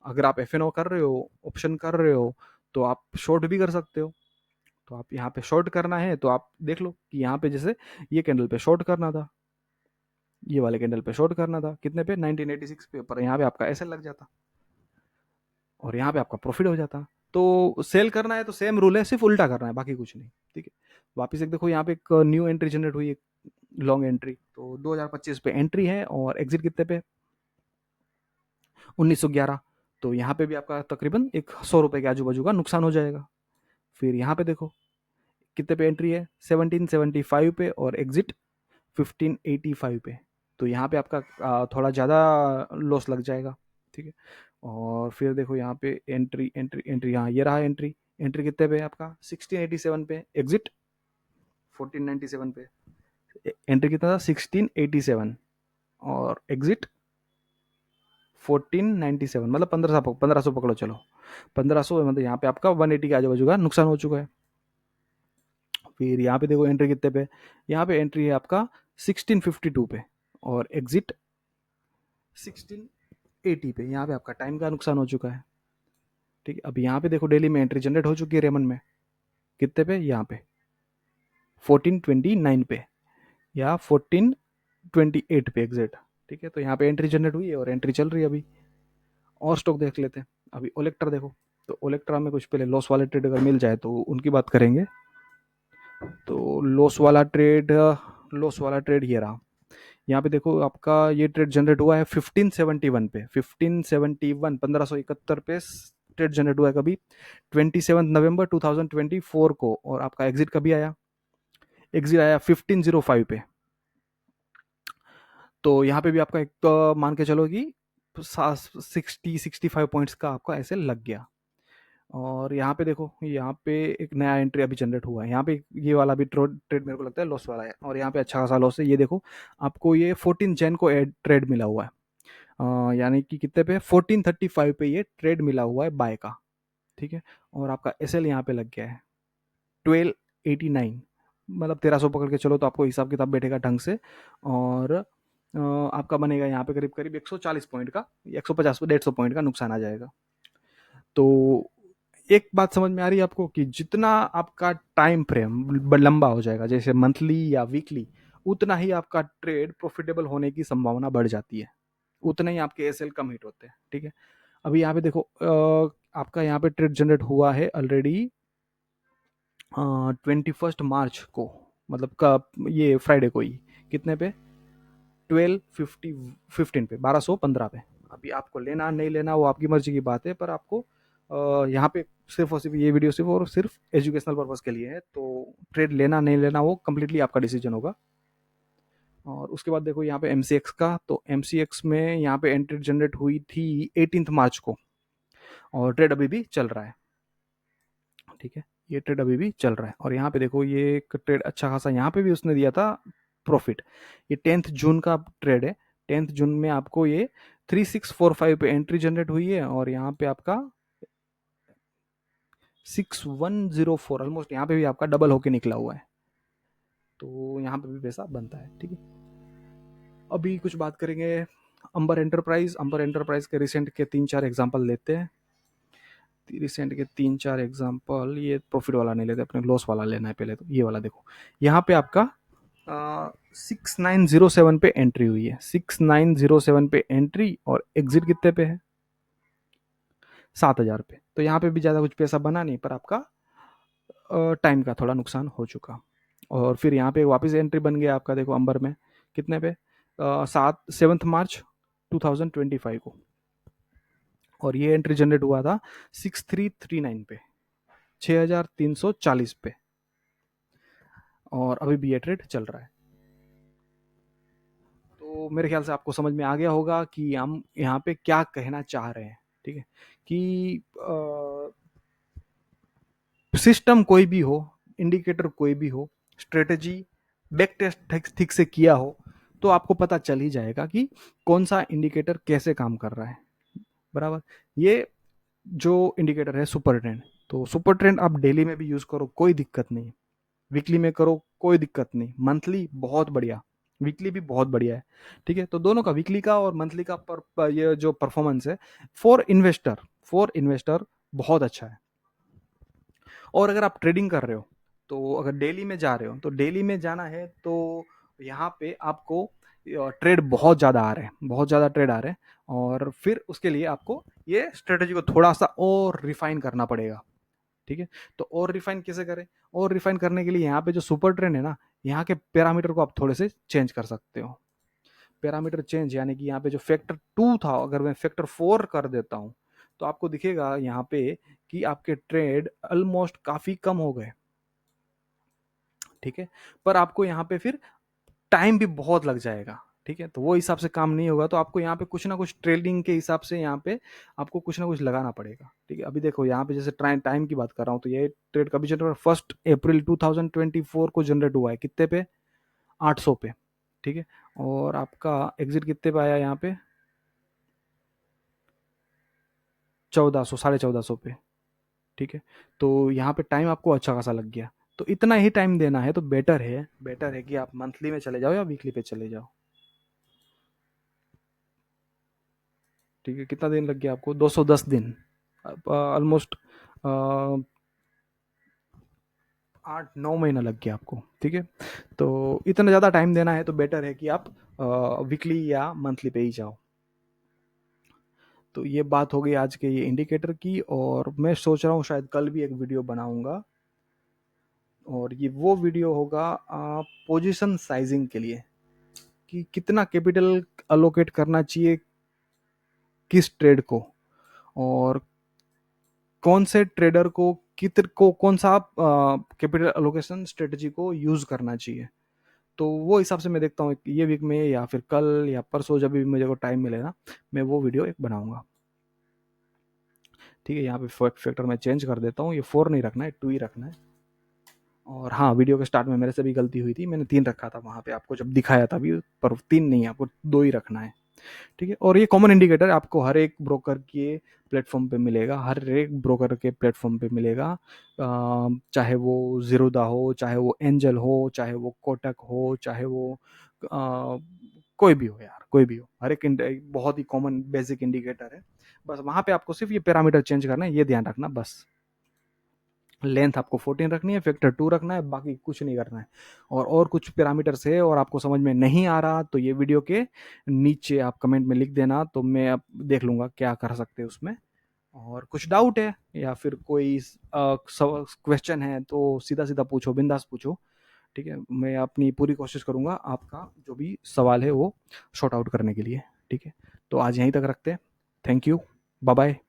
S1: अगर आप एफ एन ओ कर रहे हो, ऑप्शन कर रहे हो, तो आप शॉर्ट भी कर सकते हो, तो आप यहाँ पे शॉर्ट करना है तो आप देख लो कि यहाँ पे जैसे ये कैंडल पे शॉर्ट करना था, ये वाले कैंडल पे शॉर्ट करना था कितने पे, 1986 पे, पर यहाँ पे आपका ऐसे लग जाता और यहाँ पे आपका प्रॉफिट हो जाता। तो सेल करना है तो सेम रूल है, सिर्फ उल्टा करना है, बाकी कुछ नहीं, ठीक है। वापिस एक देखो यहाँ पे एक न्यू एंट्री जनरेट हुई, एक लॉन्ग एंट्री, तो 2025 पे एंट्री है और एग्जिट कितने पे, 1911, तो यहाँ पे भी आपका तकरीबन एक 100 रुपए के आजू बाजू का नुकसान हो जाएगा। फिर यहाँ पे देखो कितने पे एंट्री है, 1775 पे और एग्जिट 1585 पे, तो यहाँ पे आपका थोड़ा ज़्यादा लॉस लग जाएगा, ठीक है। और फिर देखो यहाँ पे एंट्री एंट्री एंट्री, हाँ ये रहा एंट्री, एंट्री कितने पे है आपका 1687 पे, एग्जिट 1497 पे, एंट्री कितना था 1687 और एग्जिट 1497, मतलब 1500 पकड़ो चलो, 1500, मतलब यहाँ पे आपका 180 के आजू बाजू का नुकसान हो चुका है। फिर यहाँ पे देखो एंट्री कितने पे, यहाँ पे एंट्री है आपका 1652 पे और एग्जिट 1680 पे, यहाँ पे आपका टाइम का नुकसान हो चुका है, ठीक है। अब यहाँ पे देखो डेली में एंट्री जनरेट हो चुकी है रेमन में, कितने पे, यहाँ पे 1429 पे या 1428 पे एग्जिट, ठीक है। तो यहाँ पे एंट्री जनरेट हुई है और एंट्री चल रही है अभी। और स्टॉक देख लेते हैं, अभी ओलेक्ट्रा देखो, तो ओलेक्ट्रा में कुछ पहले लॉस वाले ट्रेड अगर मिल जाए तो उनकी बात करेंगे। तो लॉस वाला ट्रेड ये रहा, यहाँ पे देखो आपका ये ट्रेड जनरेट हुआ है 1571 पे, 1571, 1571 पे ट्रेड जनरेट हुआ है कभी, 27 नवंबर 2024 को, और आपका एग्जिट कभी आया, एग्जिट आया 1505 पे, तो यहाँ पे भी आपका एक तो मान के चलो कि 65 पॉइंट्स का आपका ऐसे लग गया। और यहाँ पे देखो, यहाँ पे एक नया एंट्री अभी जनरेट हुआ है, यहाँ पे ये वाला भी ट्रेड मेरे को लगता है लॉस वाला है, और यहाँ पे अच्छा खासा लॉस है, ये देखो आपको ये 14 जैन को ट्रेड मिला हुआ है, यानी कि कितने पे 1435 पे ये ट्रेड मिला हुआ है बाय का, ठीक है। और आपका एस एल यहाँ पे लग गया है 1289, मतलब 1300 पकड़ के चलो तो आपको हिसाब किताब बैठेगा ढंग से, और आपका बनेगा यहाँ पे करीब करीब 140 पॉइंट का, 150 150 पॉइंट का नुकसान आ जाएगा। तो एक बात समझ में आ रही है आपको कि जितना आपका टाइम फ्रेम लंबा हो जाएगा, जैसे मंथली या वीकली, उतना ही आपका ट्रेड प्रॉफिटेबल होने की संभावना बढ़ जाती है, उतने ही आपके एसएल कम हिट होते हैं, ठीक है। अभी यहाँ पे देखो आपका यहाँ पे ट्रेड जनरेट हुआ है ऑलरेडी 21 मार्च को, मतलब कब, ये फ्राइडे को ही, कितने पे 12:15 पे, 1215 पे। अभी आपको लेना नहीं लेना वो आपकी मर्जी की बात है, पर आपको यहाँ पे सिर्फ और सिर्फ ये वीडियो सिर्फ और सिर्फ एजुकेशनल पर्पज़ के लिए है, तो ट्रेड लेना नहीं लेना वो कम्प्लीटली आपका डिसीजन होगा। और उसके बाद देखो यहाँ पे एम का, तो एम में यहाँ पे एंट्री जनरेट हुई थी 18 मार्च को, और ट्रेड अभी भी चल रहा है, ठीक है, ये ट्रेड अभी भी चल रहा है। और यहाँ पे देखो ये एक ट्रेड अच्छा खासा यहाँ पे भी उसने दिया था प्रॉफिट, ये 10 जून का ट्रेड है, 10 जून में आपको ये 3645 पे एंट्री जनरेट हुई है और यहाँ पे आपका 6104, ऑलमोस्ट यहाँ पे भी आपका डबल होके निकला हुआ है, तो यहाँ पे भी पैसा बनता है, ठीक है। अभी कुछ बात करेंगे अंबर एंटरप्राइज के रिसेंट के 3-4 एग्जाम्पल लेते हैं, रिसेंट के 3-4 एग्जाम्पल, ये प्रॉफिट वाला नहीं लेते, अपने लॉस वाला लेना है पहले, तो ये वाला देखो, यहाँ पे आपका 6907 पे एंट्री हुई है, 6907 पे एंट्री, और एग्जिट कितने पे है, 7,000 पे। तो यहाँ पे भी ज़्यादा कुछ पैसा बना नहीं, पर आपका टाइम का थोड़ा नुकसान हो चुका। और फिर यहाँ पे वापस एंट्री बन गया आपका, देखो अंबर में कितने पे, 7 मार्च 2025 को, और ये एंट्री जनरेट हुआ था 6339 पे, 6340 पे, और अभी भी ये ट्रेड चल रहा है। तो मेरे ख्याल से आपको समझ में आ गया होगा कि हम यहाँ पे क्या कहना चाह रहे हैं, ठीक है, कि सिस्टम कोई भी हो, इंडिकेटर कोई भी हो, स्ट्रेटेजी बैक टेस्ट ठीक से किया हो, तो आपको पता चल ही जाएगा कि कौन सा इंडिकेटर कैसे काम कर रहा है, बराबर। ये जो इंडिकेटर है सुपर ट्रेंड, तो सुपर ट्रेंड आप डेली में भी यूज करो, कोई दिक्कत नहीं, वीकली में करो कोई दिक्कत नहीं, मंथली बहुत बढ़िया, वीकली भी बहुत बढ़िया है, ठीक है। तो दोनों का, वीकली का और मंथली का ये जो परफॉर्मेंस है फॉर इन्वेस्टर बहुत अच्छा है। और अगर आप ट्रेडिंग कर रहे हो, तो अगर डेली में जा रहे हो, तो डेली में जाना है तो यहाँ पे आपको ट्रेड बहुत ज़्यादा आ रहे हैं, बहुत ज़्यादा ट्रेड आ रहे हैं, और फिर उसके लिए आपको ये स्ट्रेटेजी को थोड़ा सा और रिफाइन करना पड़ेगा, ठीक है। तो और रिफाइन कैसे करें, और रिफाइन करने के लिए यहाँ पे जो सुपर ट्रेंड है ना, यहाँ के पैरामीटर को आप थोड़े से चेंज कर सकते हो। पैरामीटर चेंज यानी कि यहाँ पे जो फैक्टर 2 था, अगर मैं फैक्टर 4 कर देता हूँ, तो आपको दिखेगा यहाँ पे कि आपके ट्रेड ऑलमोस्ट काफी कम हो गए, ठीक है। पर आपको यहाँ पे फिर टाइम भी बहुत लग जाएगा, ठीक है, तो वो हिसाब से काम नहीं होगा। तो आपको यहाँ पे कुछ ना कुछ ट्रेडिंग के हिसाब से यहाँ पे आपको कुछ ना कुछ लगाना पड़ेगा, ठीक है। अभी देखो यहाँ पे जैसे टाइम की बात कर रहा हूँ, तो ये ट्रेड कभी जनरेट 1 अप्रैल 2024 को जनरेट हुआ है, कितने पे, 800 पे, ठीक है। और आपका एग्जिट कितने पे आया यहाँ पे, 1400, 1450 पे, ठीक है। तो यहाँ पे टाइम आपको अच्छा खासा लग गया, तो इतना ही टाइम देना है, तो बेटर है कि आप मंथली में चले जाओ या वीकली पे चले जाओ, ठीक है। कितना दिन लग गया आपको, 210 दिन, ऑलमोस्ट 8-9 महीना लग गया आपको, ठीक है। तो इतना ज़्यादा टाइम देना है, तो बेटर है कि आप वीकली या मंथली पे ही जाओ। तो ये बात हो गई आज के ये इंडिकेटर की, और मैं सोच रहा हूँ शायद कल भी एक वीडियो बनाऊंगा, और ये वो वीडियो होगा पोजीशन साइजिंग के लिए, कि कितना कैपिटल अलोकेट करना चाहिए किस ट्रेड को, और कौन से ट्रेडर को कौन सा कैपिटल अलोकेशन स्ट्रेटजी को यूज करना चाहिए। तो वो हिसाब से मैं देखता हूँ ये वीक में या फिर कल या परसों, जब भी मुझे को टाइम मिले ना, मैं वो वीडियो एक बनाऊंगा, ठीक है। यहाँ पे फैक्टर मैं चेंज कर देता हूँ, ये 4 नहीं रखना है, 2 ही रखना है। और हाँ, वीडियो के स्टार्ट में मेरे से भी गलती हुई थी, मैंने 3 रखा था वहाँ पे आपको जब दिखाया था भी, पर 3 नहीं, आपको 2 ही रखना है, ठीक है। और ये कॉमन इंडिकेटर आपको हर एक ब्रोकर के प्लेटफॉर्म पे मिलेगा, हर एक ब्रोकर के प्लेटफॉर्म पे मिलेगा, चाहे वो जीरोदा हो, चाहे वो एंजल हो, चाहे वो कोटक हो, चाहे वो कोई भी हो यार, कोई भी हो, हर एक बहुत ही कॉमन बेसिक इंडिकेटर है। बस वहाँ पे आपको सिर्फ ये पैरामीटर चेंज करना है, ये ध्यान रखना बस। लेंथ आपको 14 रखनी है, फैक्टर 2 रखना है, बाकी कुछ नहीं करना है। और कुछ पैरामीटर्स है और आपको समझ में नहीं आ रहा, तो ये वीडियो के नीचे आप कमेंट में लिख देना, तो मैं अब देख लूंगा क्या कर सकते हैं उसमें। और कुछ डाउट है या फिर कोई क्वेश्चन है, तो सीधा सीधा पूछो, बिंदास पूछो, ठीक है। मैं अपनी पूरी कोशिश करूंगा आपका जो भी सवाल है वो शॉर्ट आउट करने के लिए, ठीक है। तो आज यहीं तक रखते हैं। Thank you, bye bye.